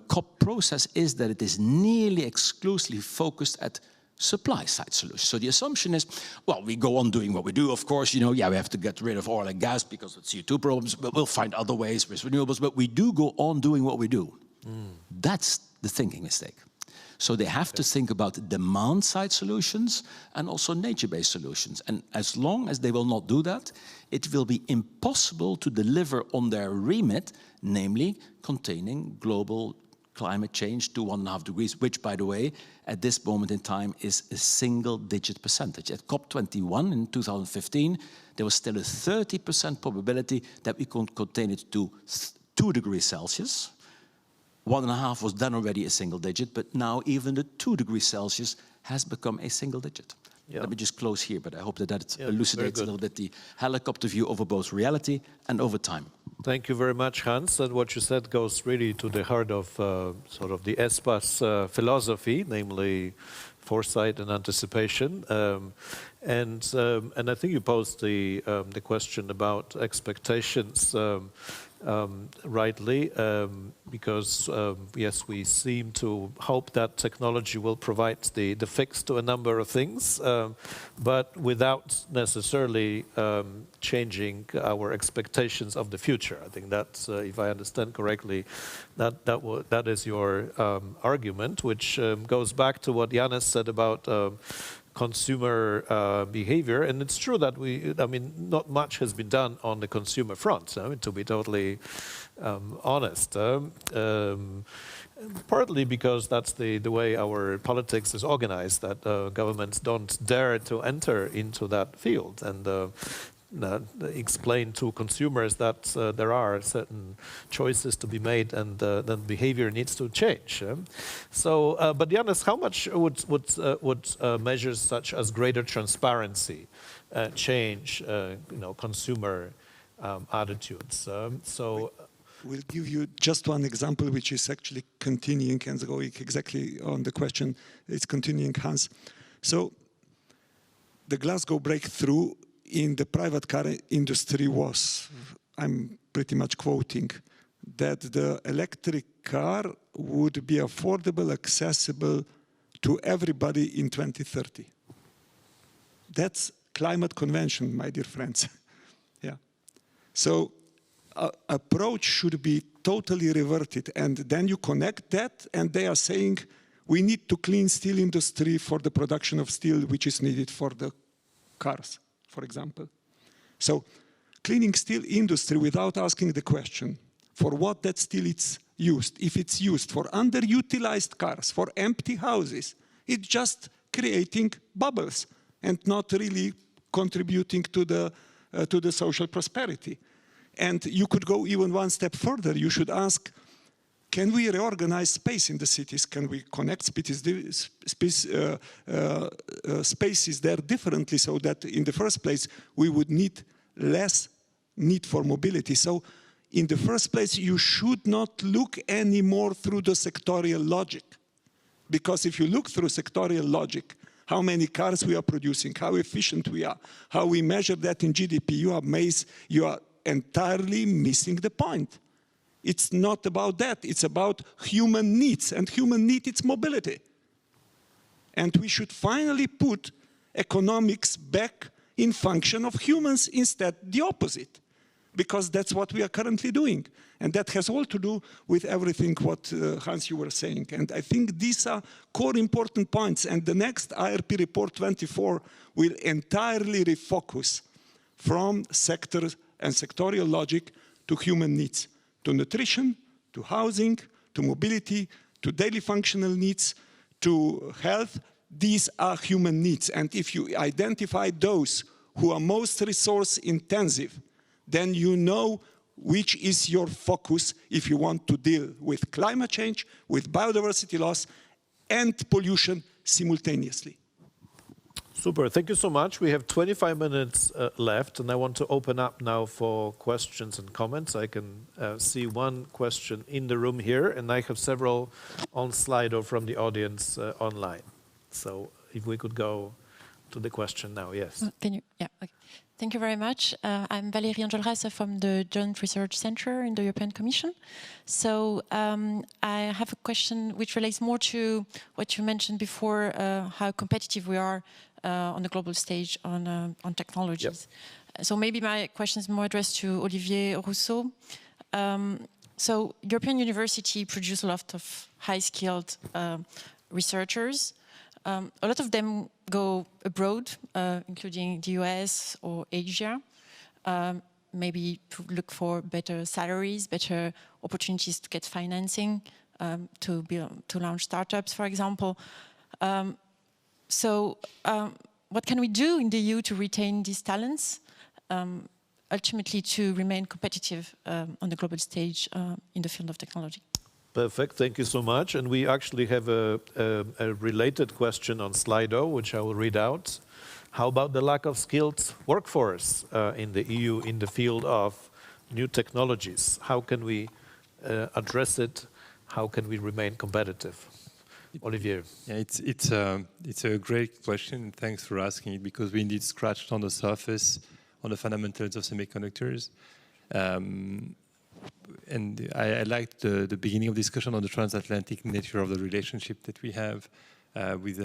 COP process is that it is nearly exclusively focused at supply-side solutions. So the assumption is, well, we go on doing what we do, of course, you know, yeah, we have to get rid of oil and gas because of CO2 problems, but we'll find other ways with renewables, but we do go on doing what we do. That's the thinking mistake. So they have to think about demand-side solutions and also nature-based solutions. And as long as they will not do that, it will be impossible to deliver on their remit, namely containing global climate change to 1.5 degrees, which, by the way, at this moment in time is a single-digit percentage. At COP21 in 2015, there was still a 30% probability that we could contain it to 2 degrees Celsius. 1.5 was then already a single digit, but now even the 2 degrees Celsius has become a single digit. Yeah. Let me just close here, but I hope that elucidates a little bit the helicopter view over both reality and over time. Thank you very much, Hans. And what you said goes really to the heart of sort of the ESPAS philosophy, namely foresight and anticipation. And I think you posed the question about expectations rightly, because yes, we seem to hope that technology will provide the fix to a number of things, but without necessarily changing our expectations of the future. I think that's, if I understand correctly, that is your argument, which goes back to what Janez said about consumer behavior. And it's true that not much has been done on the consumer front, to be totally honest. Partly because that's the way our politics is organized, that governments don't dare to enter into that field and explain to consumers that there are certain choices to be made and then behavior needs to change. So, but Janez, how much would measures such as greater transparency change, consumer attitudes? We'll give you just one example, which is actually continuing and going exactly on the question. It's continuing, Hans. So, the Glasgow breakthrough in the private car industry was, I'm pretty much quoting, that the electric car would be affordable, accessible to everybody in 2030. That's climate convention, my dear friends. Yeah. So approach should be totally reverted, and then you connect that, and they are saying we need to clean steel industry for the production of steel which is needed for the cars, for example. So cleaning steel industry without asking the question for what that steel is used. If it's used for underutilized cars, for empty houses, it's just creating bubbles and not really contributing to the social prosperity. And you could go even one step further. You should ask, can we reorganize space in the cities? Can we connect spaces there differently so that in the first place we would need less need for mobility? So in the first place, you should not look anymore through the sectorial logic. Because if you look through sectorial logic, how many cars we are producing, how efficient we are, how we measure that in GDP, you are entirely missing the point. It's not about that. It's about human needs. And human need, it's mobility. And we should finally put economics back in function of humans instead the opposite. Because that's what we are currently doing. And that has all to do with everything what, Hans, you were saying. And I think these are core important points. And the next IRP report 24 will entirely refocus from sectors and sectorial logic to human needs, to nutrition, to housing, to mobility, to daily functional needs, to health. These are human needs. And if you identify those who are most resource intensive, then you know which is your focus if you want to deal with climate change, with biodiversity loss, and pollution simultaneously. Super, thank you so much. We have 25 minutes left, and I want to open up now for questions and comments. I can see one question in the room here, and I have several on Slido from the audience online. So if we could go to the question now, yes. Can you? Yeah, okay. Thank you very much. I'm Valérie Angelrasa from the Joint Research Center in the European Commission. So I have a question which relates more to what you mentioned before, how competitive we are on the global stage on technologies. Yep. So maybe my question is more addressed to Olivier Rousseau. So European University produce a lot of high-skilled researchers. A lot of them go abroad, including the US or Asia, maybe to look for better salaries, better opportunities to get financing, to launch startups, for example. What can we do in the EU to retain these talents, ultimately to remain competitive on the global stage in the field of technology? Perfect, thank you so much. And we actually have a related question on Slido, which I will read out. How about the lack of skilled workforce in the EU in the field of new technologies? How can we address it? How can we remain competitive? Olivier. Yeah, it's a great question. Thanks for asking it, because we indeed scratched on the surface on the fundamentals of semiconductors. And I liked the beginning of discussion on the transatlantic nature of the relationship that we have with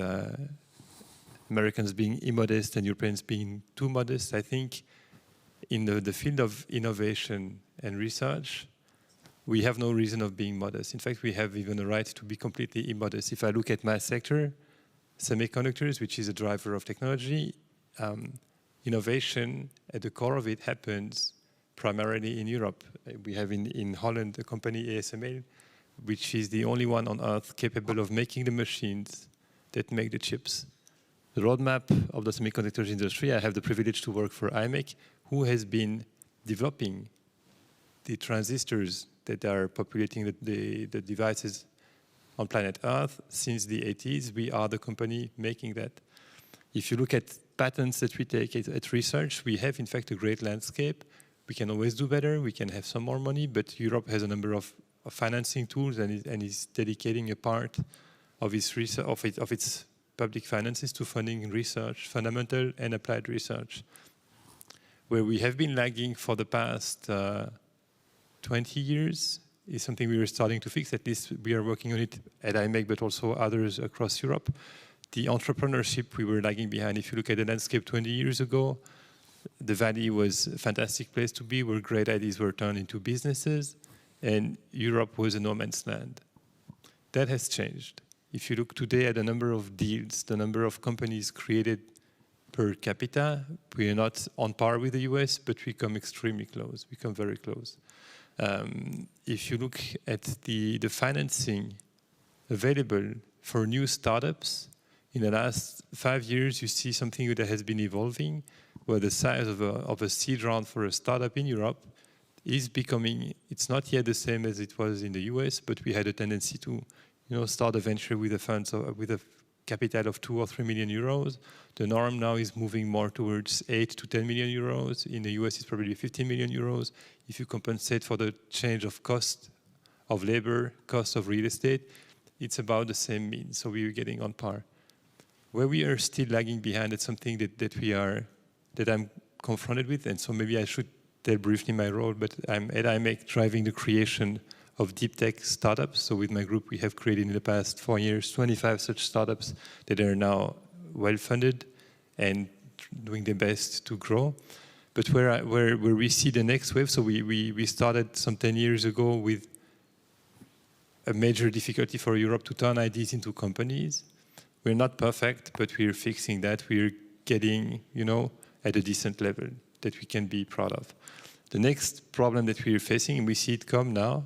Americans being immodest and Europeans being too modest. I think in the field of innovation and research, we have no reason of being modest. In fact, we have even a right to be completely immodest. If I look at my sector, semiconductors, which is a driver of technology, innovation at the core of it happens primarily in Europe. We have in Holland a company, ASML, which is the only one on earth capable of making the machines that make the chips. The roadmap of the semiconductors industry, I have the privilege to work for IMEC, who has been developing the transistors that are populating the devices on planet Earth since the 80s. We are the company making that. If you look at patents that we take at research, we have in fact a great landscape. We can always do better, we can have some more money, but Europe has a number of financing tools and is dedicating a part of its public finances to funding research, fundamental and applied research. Where we have been lagging for the past 20 years is something we are starting to fix. At least we are working on it at IMEC, but also others across Europe. The entrepreneurship, we were lagging behind. If you look at the landscape 20 years ago, the Valley was a fantastic place to be, where great ideas were turned into businesses, and Europe was a no man's land. That has changed. If you look today at the number of deals, the number of companies created per capita, we are not on par with the US, but we come extremely close. We come very close. If you look at the financing available for new startups, in the last 5 years, you see something that has been evolving, where the size of a seed round for a startup in Europe is becoming, it's not yet the same as it was in the US, but we had a tendency to start a venture with a fund, with a capital of 2 or 3 million euros. The norm now is moving more towards 8 to 10 million euros. In the US, it's probably 15 million euros. If you compensate for the change of cost of labor, cost of real estate, it's about the same means. So we are getting on par. Where we are still lagging behind, it's something that I'm confronted with, and so maybe I should tell briefly my role, but I'm at IMEC driving the creation of deep tech startups. So with my group, we have created in the past 4 years 25 such startups that are now well funded and doing their best to grow. But where we see the next wave, so we started some 10 years ago with a major difficulty for Europe to turn ideas into companies. We're not perfect, but we're fixing that. We're getting, at a decent level that we can be proud of. The next problem that we're facing, and we see it come now,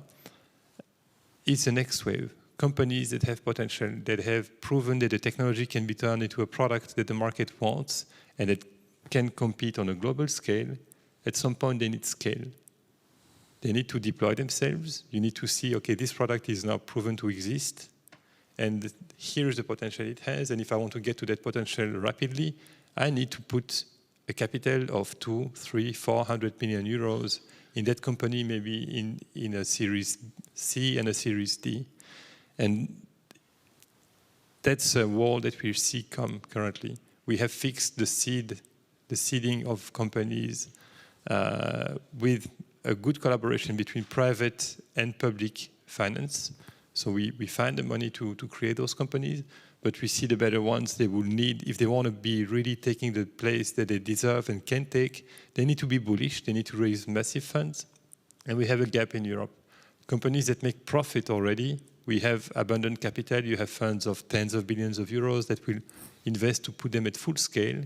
is the next wave. Companies that have potential, that have proven that the technology can be turned into a product that the market wants and that can compete on a global scale, at some point they need scale. They need to deploy themselves. You need to see, okay, this product is now proven to exist, and here's the potential it has, and if I want to get to that potential rapidly, I need to put a capital of 200, 300, 400 million euros in that company, maybe in a Series C and a Series D. And that's a wall that we see come currently. We have fixed the seeding of companies with a good collaboration between private and public finance. So we find the money to create those companies, but we see the better ones they will need, if they want to be really taking the place that they deserve and can take, they need to be bullish, they need to raise massive funds, and we have a gap in Europe. Companies that make profit already, we have abundant capital, you have funds of tens of billions of euros that will invest to put them at full scale,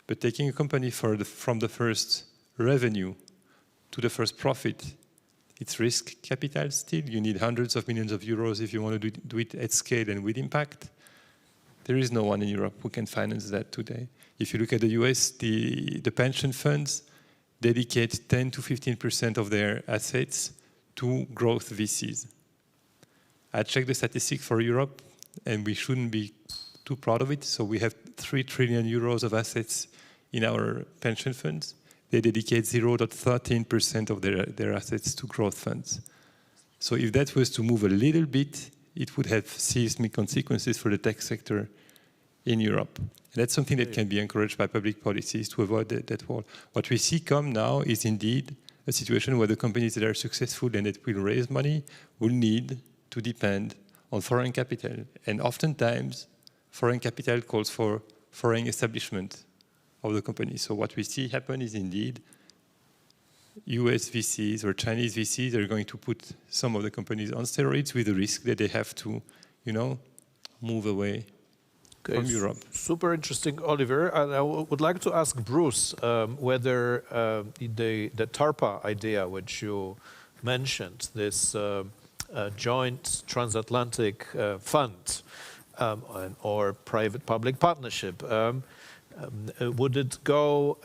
but taking a company from the first revenue to the first profit It's risk capital still. You need hundreds of millions of euros if you want to do it at scale and with impact. There is no one in Europe who can finance that today. If you look at the US, the pension funds dedicate 10 to 15% of their assets to growth VCs. I checked the statistics for Europe, and we shouldn't be too proud of it. So we have 3 trillion euros of assets in our pension funds. They dedicate 0.13% of their assets to growth funds. So if that was to move a little bit, it would have seismic consequences for the tech sector in Europe. And that's something that can be encouraged by public policies to avoid that wall. What we see come now is indeed a situation where the companies that are successful and that will raise money will need to depend on foreign capital. And oftentimes, foreign capital calls for foreign establishment of the company. So what we see happen is indeed US VCs or Chinese VCs are going to put some of the companies on steroids with the risk that they have to, move away from Europe. Super interesting, Oliver. And I would like to ask Bruce whether the TARPA idea, which you mentioned, this joint transatlantic fund or private-public partnership, would it go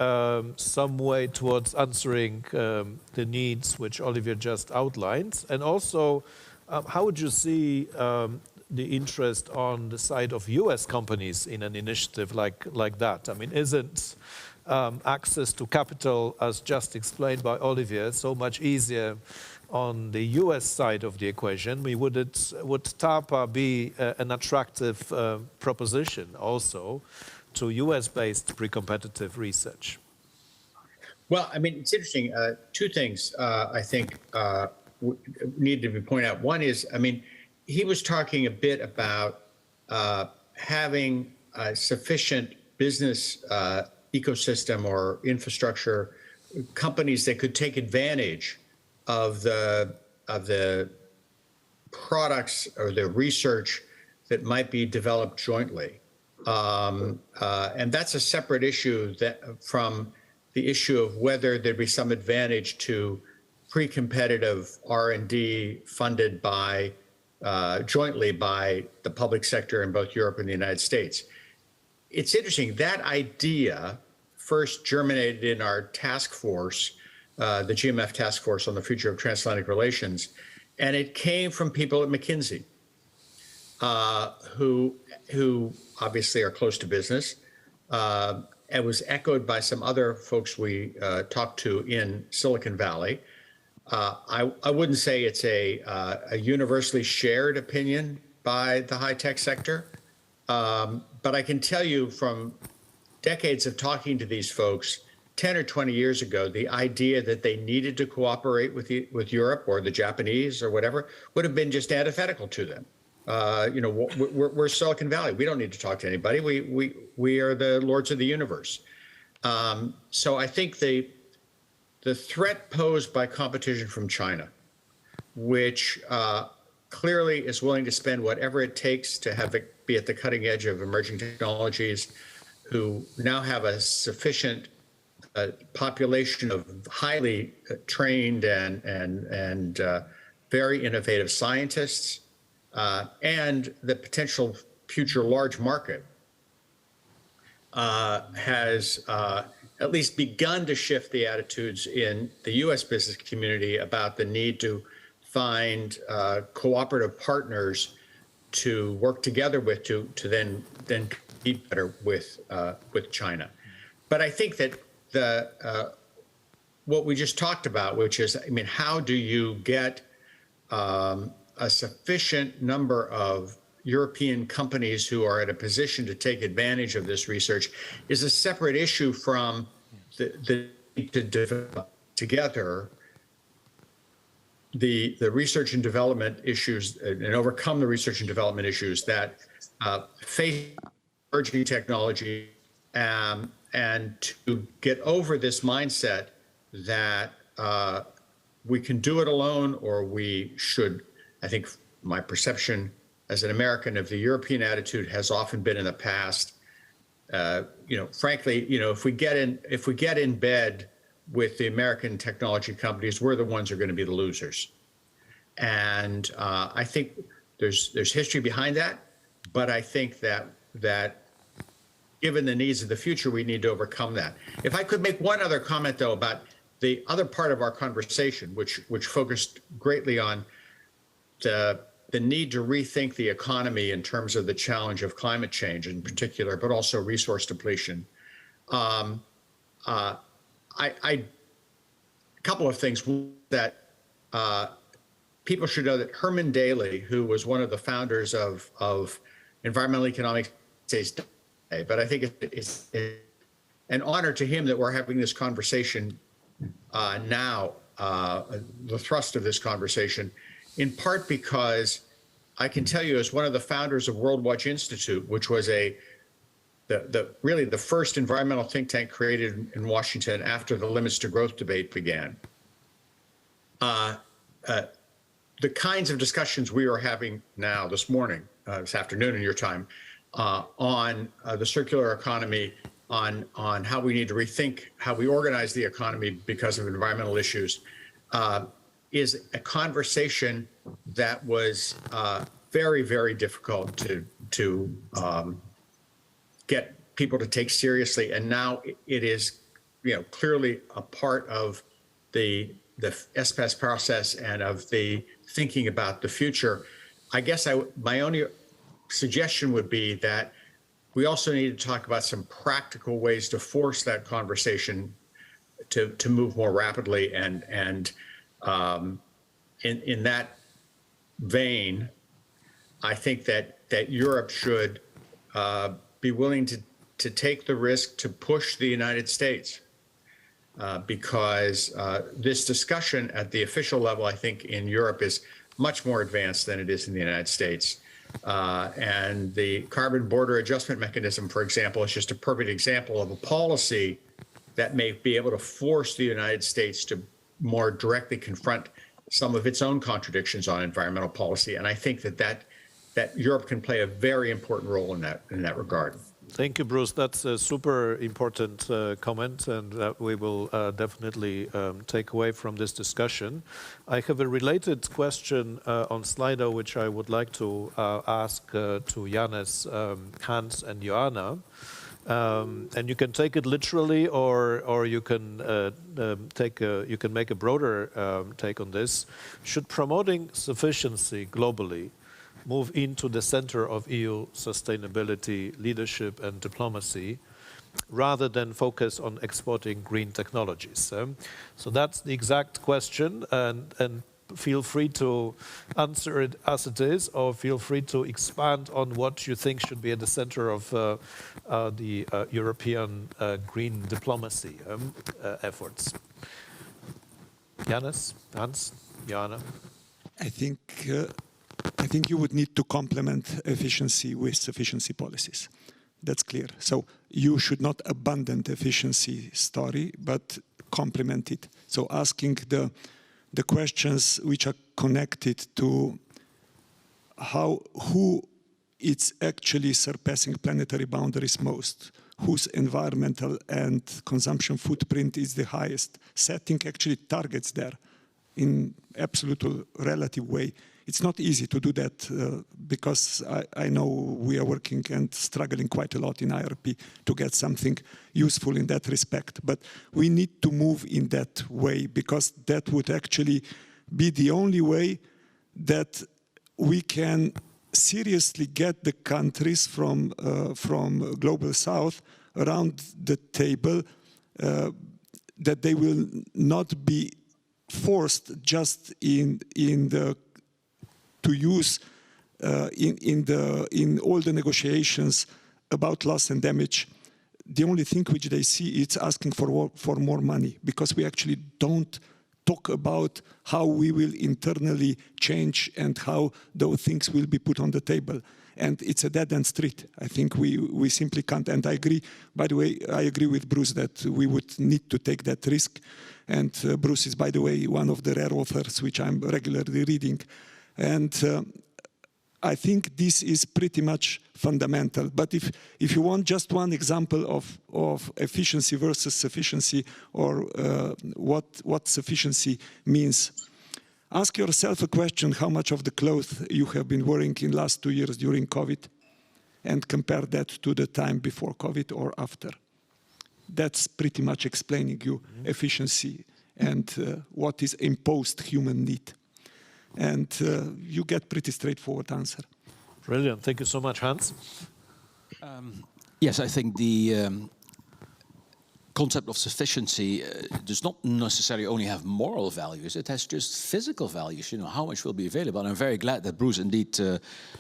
some way towards answering the needs which Olivier just outlined? And also, how would you see the interest on the side of US companies in an initiative like that? I mean, isn't access to capital, as just explained by Olivier, so much easier on the US side of the equation? Would TARPA be an attractive proposition also to US-based pre-competitive research? Well, I mean, it's interesting. 2 things I think need to be pointed out. One is, I mean, he was talking a bit about having a sufficient business ecosystem or infrastructure, companies that could take advantage of the products or the research that might be developed jointly. And that's a separate issue from the issue of whether there'd be some advantage to pre-competitive R&D funded by jointly by the public sector in both Europe and the United States. It's interesting, that idea first germinated in our task force, the GMF task force on the future of transatlantic relations, and it came from people at McKinsey, who obviously are close to business. It was echoed by some other folks we talked to in Silicon Valley. I wouldn't say it's a universally shared opinion by the high-tech sector, but I can tell you from decades of talking to these folks, 10 or 20 years ago, the idea that they needed to cooperate with Europe or the Japanese or whatever would have been just antithetical to them. We're Silicon Valley. We don't need to talk to anybody. We are the lords of the universe. So I think the threat posed by competition from China, which clearly is willing to spend whatever it takes to have it be at the cutting edge of emerging technologies, who now have a sufficient population of highly trained and very innovative scientists, and the potential future large market has at least begun to shift the attitudes in the U.S. business community about the need to find cooperative partners to work together with to then compete better with China. But I think that what we just talked about, which is, I mean, how do you get a sufficient number of European companies who are in a position to take advantage of this research, is a separate issue from the need to develop together the research and development issues and overcome the research and development issues that face emerging technology, and to get over this mindset that we can do it alone, or we should. I think my perception as an American of the European attitude has often been in the past, frankly, if we get in bed with the American technology companies, we're the ones who are going to be the losers. And I think there's history behind that, but I think that given the needs of the future, we need to overcome that. If I could make one other comment, though, about the other part of our conversation, which focused greatly on the need to rethink the economy in terms of the challenge of climate change in particular, but also resource depletion. A couple of things that people should know that Herman Daly, who was one of the founders of environmental economics, says, but I think it's an honor to him that we're having this conversation now, the thrust of this conversation, in part because I can tell you, as one of the founders of World Watch Institute, which was really the first environmental think tank created in Washington after the limits to growth debate began. The kinds of discussions we are having now this morning, this afternoon in your time, on the circular economy, on how we need to rethink how we organize the economy because of environmental issues, is a conversation that was very, very difficult to get people to take seriously, and now it is, clearly a part of the ESPAS process and of the thinking about the future. I guess my only suggestion would be that we also need to talk about some practical ways to force that conversation to move more rapidly, and in that vein, I think that Europe should be willing to take the risk to push the United States, because this discussion at the official level, I think, in Europe is much more advanced than it is in the United States. And the carbon border adjustment mechanism, for example, is just a perfect example of a policy that may be able to force the United States to more directly confront some of its own contradictions on environmental policy. And I think that Europe can play a very important role in that regard. Thank you, Bruce. That's a super important comment, and that we will definitely take away from this discussion. I have a related question on Slido, which I would like to ask to Janez, Hans, and Joanna. And you can take it literally, or you can you can make a broader take on this. Should promoting sufficiency globally move into the center of EU sustainability, leadership, and diplomacy, rather than focus on exporting green technologies? So that's the exact question, and feel free to answer it as it is, or feel free to expand on what you think should be at the center of the European green diplomacy efforts. Janez, Hans, Joanna. I think you would need to complement efficiency with sufficiency policies. That's clear. So you should not abandon the efficiency story, but complement it. So asking the questions which are connected to who is actually surpassing planetary boundaries most, whose environmental and consumption footprint is the highest, setting actually targets there in absolute relative way. It's not easy to do that because I know we are working and struggling quite a lot in IRP to get something useful in that respect. But we need to move in that way, because that would actually be the only way that we can seriously get the countries from Global South around the table, that they will not be forced just to use in all the negotiations about loss and damage. The only thing which they see is asking for more money, because we actually don't talk about how we will internally change and how those things will be put on the table. And it's a dead-end street. I think we simply can't. And I agree, by the way, I agree with Bruce that we would need to take that risk. And Bruce is, by the way, one of the rare authors which I'm regularly reading. And I think this is pretty much fundamental. But if you want just one example of efficiency versus sufficiency, or what sufficiency means, ask yourself a question: how much of the clothes you have been wearing in the last 2 years during COVID, and compare that to the time before COVID or after. That's pretty much explaining you efficiency and what is imposed human need. And you get pretty straightforward answer. Brilliant. Thank you so much, Hans. Yes, I think the concept of sufficiency does not necessarily only have moral values, it has just physical values, you know, how much will be available. And I'm very glad that Bruce indeed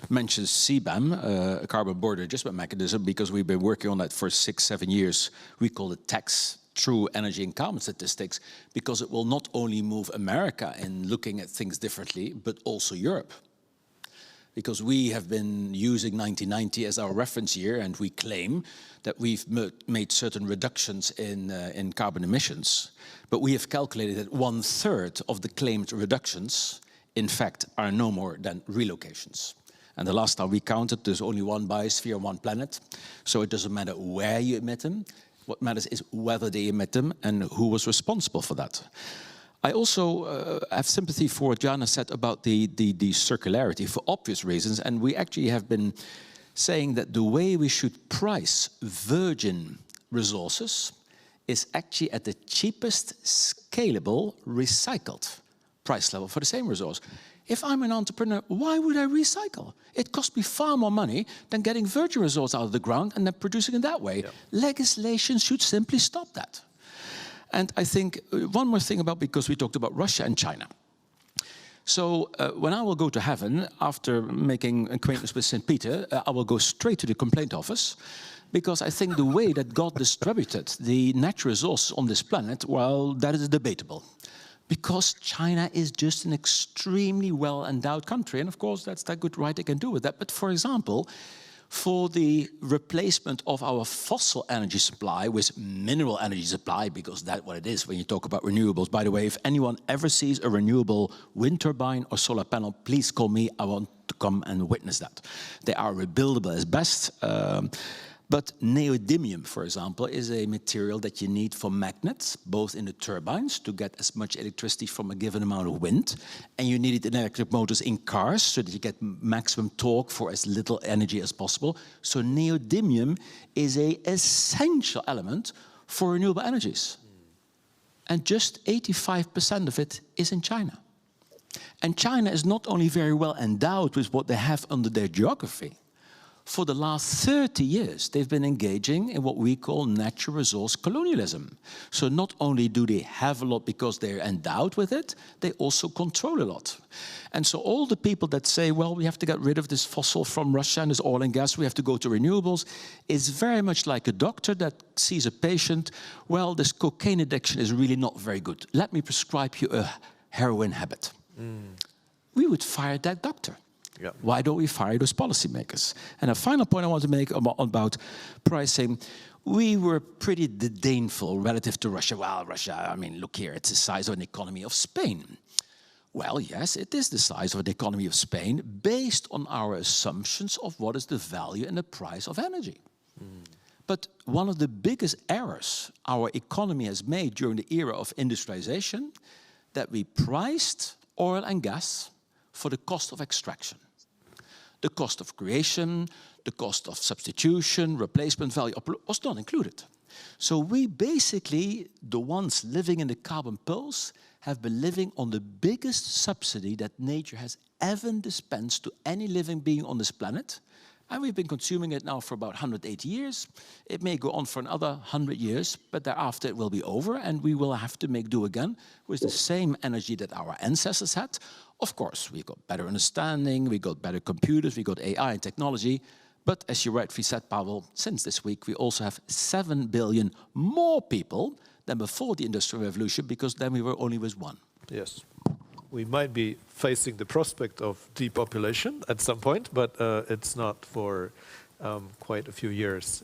mentions CBAM, a carbon border adjustment mechanism, because we've been working on that for 6-7 years. We call it TAX, True Energy and Carbon Statistics, because it will not only move America in looking at things differently, but also Europe. Because we have been using 1990 as our reference year, and we claim that we've made certain reductions in carbon emissions. But we have calculated that 1/3 of the claimed reductions, in fact, are no more than relocations. And the last time we counted, there's only one biosphere, one planet. So it doesn't matter where you emit them. What matters is whether they emit them and who was responsible for that. I also have sympathy for what Jana said about the circularity for obvious reasons. And we actually have been saying that the way we should price virgin resources is actually at the cheapest scalable recycled price level for the same resource. If I'm an entrepreneur, why would I recycle? It costs me far more money than getting virgin resources out of the ground and then producing it that way. Yeah. Legislation should simply stop that. And I think one more thing about, because we talked about Russia and China. So when I will go to heaven, after making acquaintance with St. Peter, I will go straight to the complaint office, because I think the way that God distributed the natural resources on this planet, well, that is debatable. Because China is just an extremely well-endowed country. And of course, that's that good right they can do with that. But for example, for the replacement of our fossil energy supply with mineral energy supply, because that's what it is when you talk about renewables. By the way, if anyone ever sees a renewable wind turbine or solar panel, please call me. I want to come and witness that. They are rebuildable as best. But neodymium, for example, is a material that you need for magnets, both in the turbines to get as much electricity from a given amount of wind, and you need it in electric motors in cars so that you get maximum torque for as little energy as possible. So neodymium is an essential element for renewable energies. And just 85% of it is in China. And China is not only very well endowed with what they have under their geography. For the last 30 years, they've been engaging in what we call natural resource colonialism. So not only do they have a lot because they're endowed with it, they also control a lot. And so all the people that say, well, we have to get rid of this fossil from Russia and this oil and gas, we have to go to renewables, is very much like a doctor that sees a patient, well, this cocaine addiction is really not very good. Let me prescribe you a heroin habit. We would fire that doctor. Yeah. Why don't we fire those policymakers? And a final point I want to make about pricing. We were pretty disdainful relative to Russia. Well, Russia, I mean, look here, it's the size of an economy of Spain. Well, yes, it is the size of the economy of Spain based on our assumptions of what is the value and the price of energy. But one of the biggest errors our economy has made during the era of industrialization, that we priced oil and gas for the cost of extraction. The cost of creation, the cost of substitution, replacement value was not included. So we basically, the ones living in the carbon pulse, have been living on the biggest subsidy that nature has ever dispensed to any living being on this planet. And we've been consuming it now for about 180 years. It may go on for another 100 years, but thereafter it will be over, and we will have to make do again with the same energy that our ancestors had. Of course, we got better understanding, we got better computers, we got AI and technology. But as you rightly said, Pavel, since this week, we also have 7 billion more people than before the Industrial Revolution, because then we were only with 1. Yes. We might be facing the prospect of depopulation at some point, but it's not for quite a few years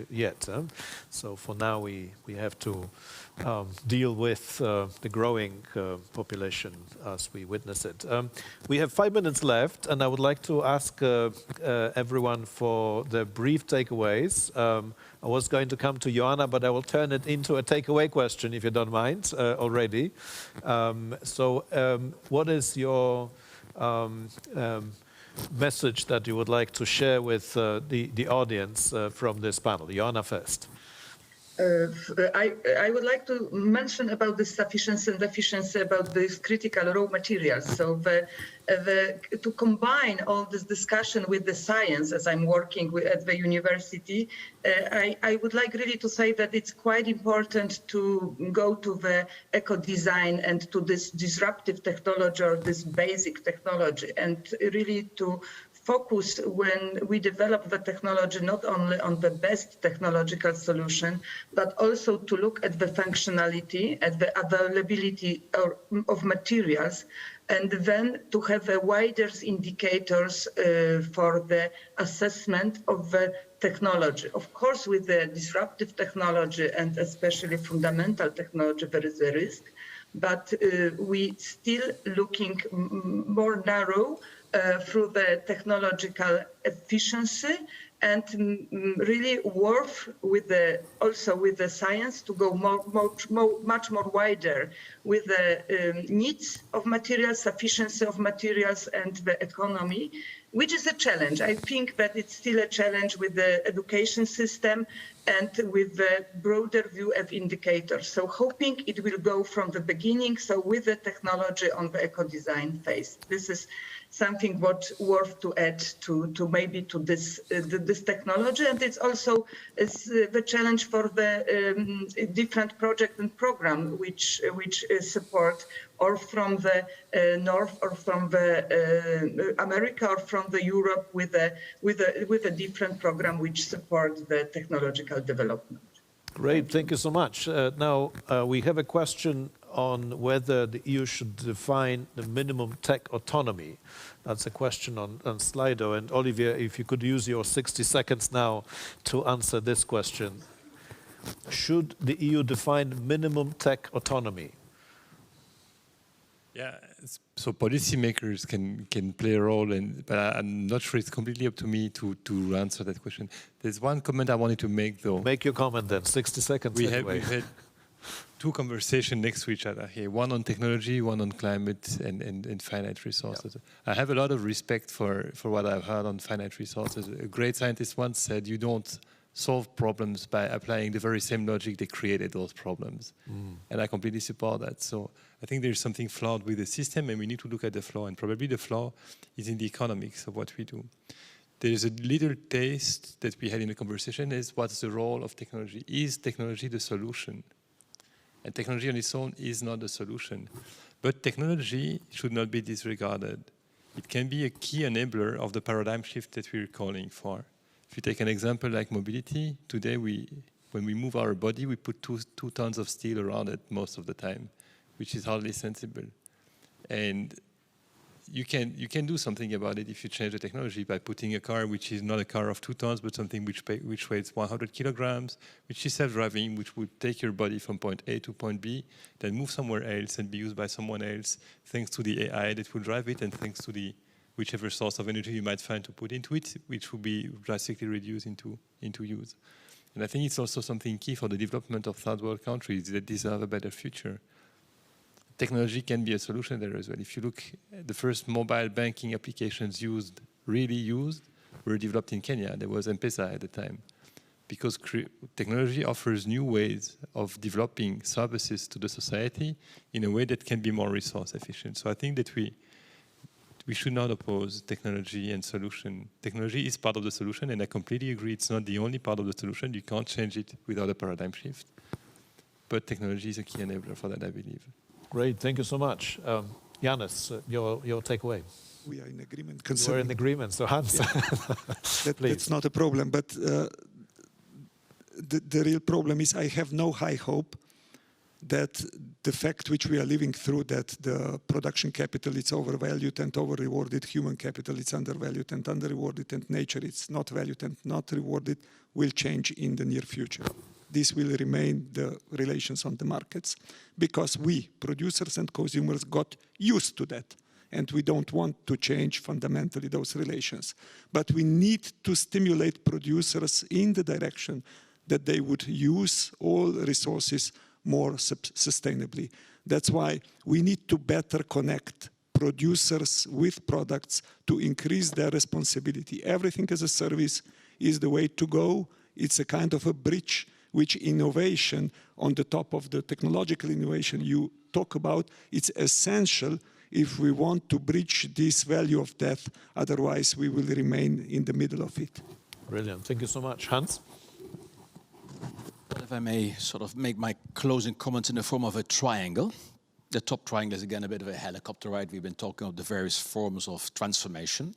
yet. So for now, we have to deal with the growing population as we witness it. We have 5 minutes left, and I would like to ask everyone for the brief takeaways. I was going to come to Joanna, but I will turn it into a takeaway question, if you don't mind, already. What is your message that you would like to share with the audience from this panel? Joanna first. I would like to mention about the sufficiency and efficiency about these critical raw materials. So to combine all this discussion with the science, as I'm working at the university, I would like really to say that it's quite important to go to the eco-design and to this disruptive technology or this basic technology, and really to focus when we develop the technology not only on the best technological solution, but also to look at the functionality, at the availability of materials, and then to have a wider indicators for the assessment of the technology. Of course, with the disruptive technology and especially fundamental technology, there is a risk, but we still looking more narrow through the technological efficiency, and really work with also with the science to go much more wider with the needs of materials, sufficiency of materials, and the economy, which is a challenge. I think that it's still a challenge with the education system and with the broader view of indicators. So hoping it will go from the beginning, so with the technology on the eco-design phase. This is something what worth to add to maybe to this technology, and it's also the challenge for the different project and program which support or from the north or from the America or from the Europe with a different program which support the technological development. Great, thank you so much. Now we have a question on whether the EU should define the minimum tech autonomy. That's a question on Slido. And Olivier, if you could use your 60 seconds now to answer this question. Should the EU define minimum tech autonomy? Yeah, so policymakers can play a role, but I'm not sure it's completely up to me to answer that question. There's one comment I wanted to make, though. Make your comment then, 60 seconds anyway. We've had two conversations next to each other here, one on technology, one on climate and finite resources. Yeah. I have a lot of respect for what I've heard on finite resources. A great scientist once said, you don't solve problems by applying the very same logic that created those problems. And I completely support that. So I think there's something flawed with the system, and we need to look at the flaw, and probably the flaw is in the economics of what we do. There's a little taste that we had in the conversation is what's the role of technology? Is technology the solution? And technology on its own is not the solution. But technology should not be disregarded. It can be a key enabler of the paradigm shift that we're calling for. If you take an example like mobility, today when we move our body, we put two tons of steel around it most of the time, which is hardly sensible. And you can do something about it if you change the technology by putting a car which is not a car of 2 tons, but something which weighs 100 kilograms, which is self-driving, which would take your body from point A to point B, then move somewhere else and be used by someone else, thanks to the AI that will drive it, and thanks to the whichever source of energy you might find to put into it, which will be drastically reduced into use. And I think it's also something key for the development of third world countries that deserve a better future. Technology can be a solution there as well. If you look at the first mobile banking applications really used, were developed in Kenya. There was M-Pesa at the time. Because technology offers new ways of developing services to the society in a way that can be more resource efficient. So I think that we should not oppose technology and solution. Technology is part of the solution, and I completely agree it's not the only part of the solution. You can't change it without a paradigm shift. But technology is a key enabler for that, I believe. Great, thank you so much. Janis, your takeaway. We are in agreement. We're in agreement, so Hans. Yeah. That's not a problem, but the real problem is I have no high hope that the fact which we are living through, that the production capital is overvalued and over-rewarded, human capital is undervalued and under-rewarded, and nature is not valued and not rewarded, will change in the near future. This will remain the relations on the markets, because we, producers and consumers, got used to that. And we don't want to change fundamentally those relations. But we need to stimulate producers in the direction that they would use all resources more sustainably. That's why we need to better connect producers with products to increase their responsibility. Everything as a service is the way to go. It's a kind of a bridge which innovation on the top of the technological innovation you talk about, it's essential if we want to bridge this value of death. Otherwise, we will remain in the middle of it. Brilliant. Thank you so much. Hans? If I may sort of make my closing comments in the form of a triangle. The top triangle is again a bit of a helicopter ride. We've been talking about the various forms of transformation.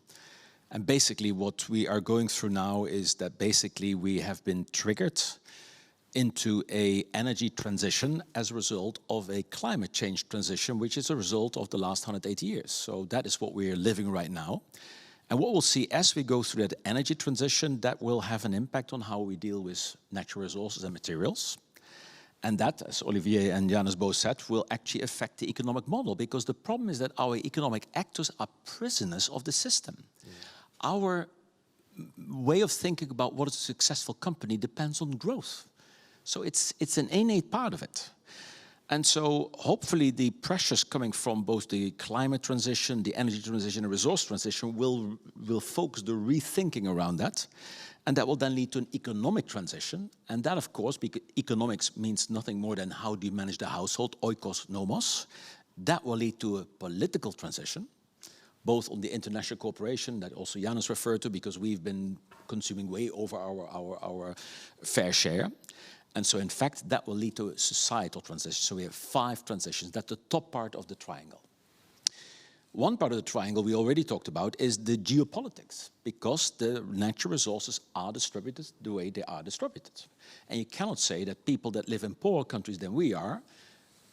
And basically what we are going through now is that basically we have been triggered into an energy transition as a result of a climate change transition, which is a result of the last 180 years. So that is what we are living right now. And what we'll see as we go through that energy transition, that will have an impact on how we deal with natural resources and materials. And that, as Olivier and Janus both said, will actually affect the economic model, because the problem is that our economic actors are prisoners of the system. Our way of thinking about what is a successful company depends on growth. So it's an innate part of it. And so hopefully the pressures coming from both the climate transition, the energy transition, and resource transition will focus the rethinking around that. And that will then lead to an economic transition. And that, of course, because economics means nothing more than how do you manage the household, oikos nomos. That will lead to a political transition, both on the international cooperation that also Janus referred to, because we've been consuming way over our fair share. And so, in fact, that will lead to a societal transition. So we have 5 transitions. That's the top part of the triangle. One part of the triangle we already talked about is the geopolitics, because the natural resources are distributed the way they are distributed. And you cannot say that people that live in poorer countries than we are,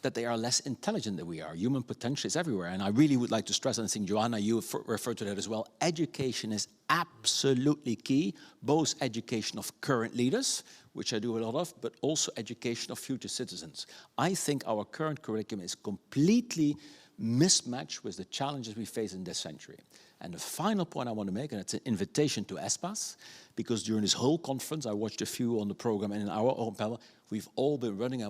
that they are less intelligent than we are. Human potential is everywhere. And I really would like to stress, and I think, Joanna, you referred to that as well, education is absolutely key, both education of current leaders, which I do a lot of, but also education of future citizens. I think our current curriculum is completely mismatched with the challenges we face in this century. And the final point I want to make, and it's an invitation to ESPAS, because during this whole conference, I watched a few on the program, and in our own panel, we've all been running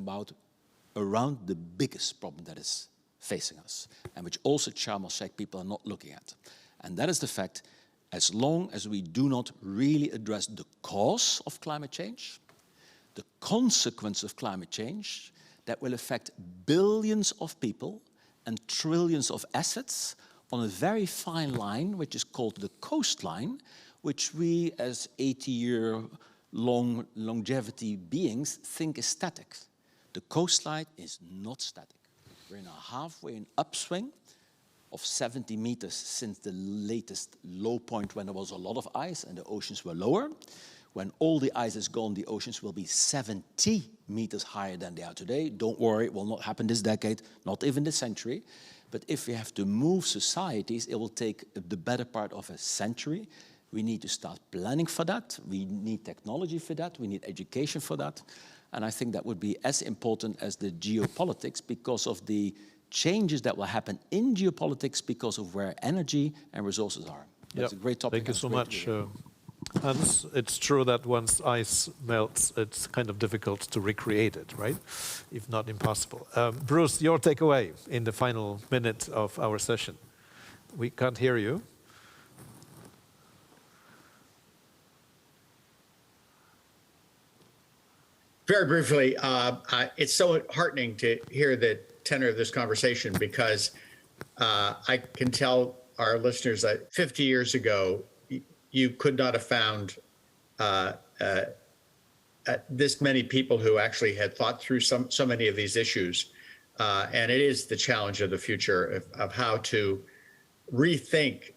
around the biggest problem that is facing us, and which also Sharm el-Sheikh people are not looking at. And that is the fact, as long as we do not really address the cause of climate change, the consequence of climate change, that will affect billions of people and trillions of assets on a very fine line, which is called the coastline, which we as 80-year-long longevity beings think is static. The coastline is not static. We're in a halfway an upswing of 70 meters since the latest low point when there was a lot of ice and the oceans were lower. When all the ice is gone, the oceans will be 70 meters higher than they are today. Don't worry, it will not happen this decade, not even this century. But if we have to move societies, it will take the better part of a century. We need to start planning for that. We need technology for that. We need education for that. And I think that would be as important as the geopolitics, because of the changes that will happen in geopolitics because of where energy and resources are. That's a great topic. Thank you so much. Hans, it's true that once ice melts, it's kind of difficult to recreate it, right? If not impossible. Bruce, your takeaway in the final minute of our session. We can't hear you. Very briefly, it's so heartening to hear the tenor of this conversation, because I can tell our listeners that 50 years ago, you could not have found this many people who actually had thought through so many of these issues. And it is the challenge of the future of how to rethink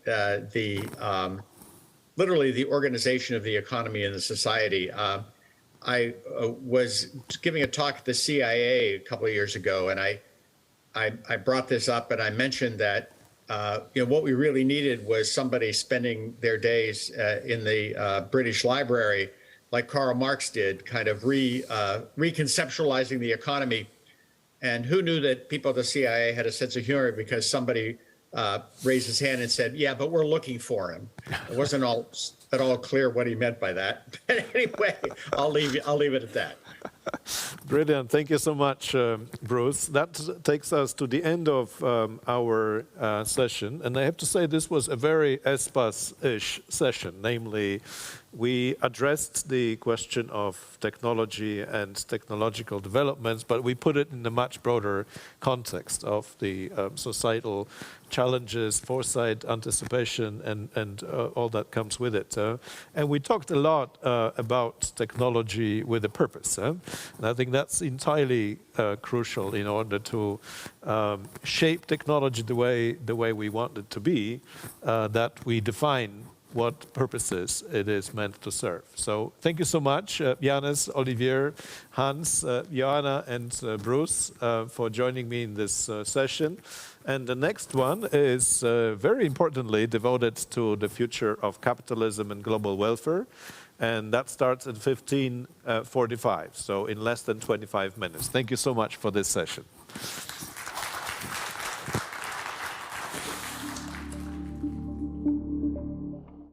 literally the organization of the economy and the society. I was giving a talk at the CIA a couple of years ago, and I brought this up, and I mentioned that what we really needed was somebody spending their days in the British Library, like Karl Marx did, kind of reconceptualizing the economy. And who knew that people at the CIA had a sense of humor, because somebody raised his hand and said, "Yeah, but we're looking for him." It wasn't at all clear what he meant by that. But anyway, I'll leave it at that. Brilliant. Thank you so much, Bruce. That takes us to the end of our session. And I have to say this was a very ESPAS-ish session. Namely, we addressed the question of technology and technological developments, but we put it in a much broader context of the societal challenges, foresight, anticipation, and all that comes with it. And we talked a lot about technology with a purpose. And I think that's entirely crucial in order to shape technology the way we want it to be, that we define what purposes it is meant to serve. So thank you so much, Janus, Olivier, Hans, Joanna, and Bruce, for joining me in this session. And the next one is very importantly devoted to the future of capitalism and global welfare. And that starts at 15:45, so in less than 25 minutes. Thank you so much for this session.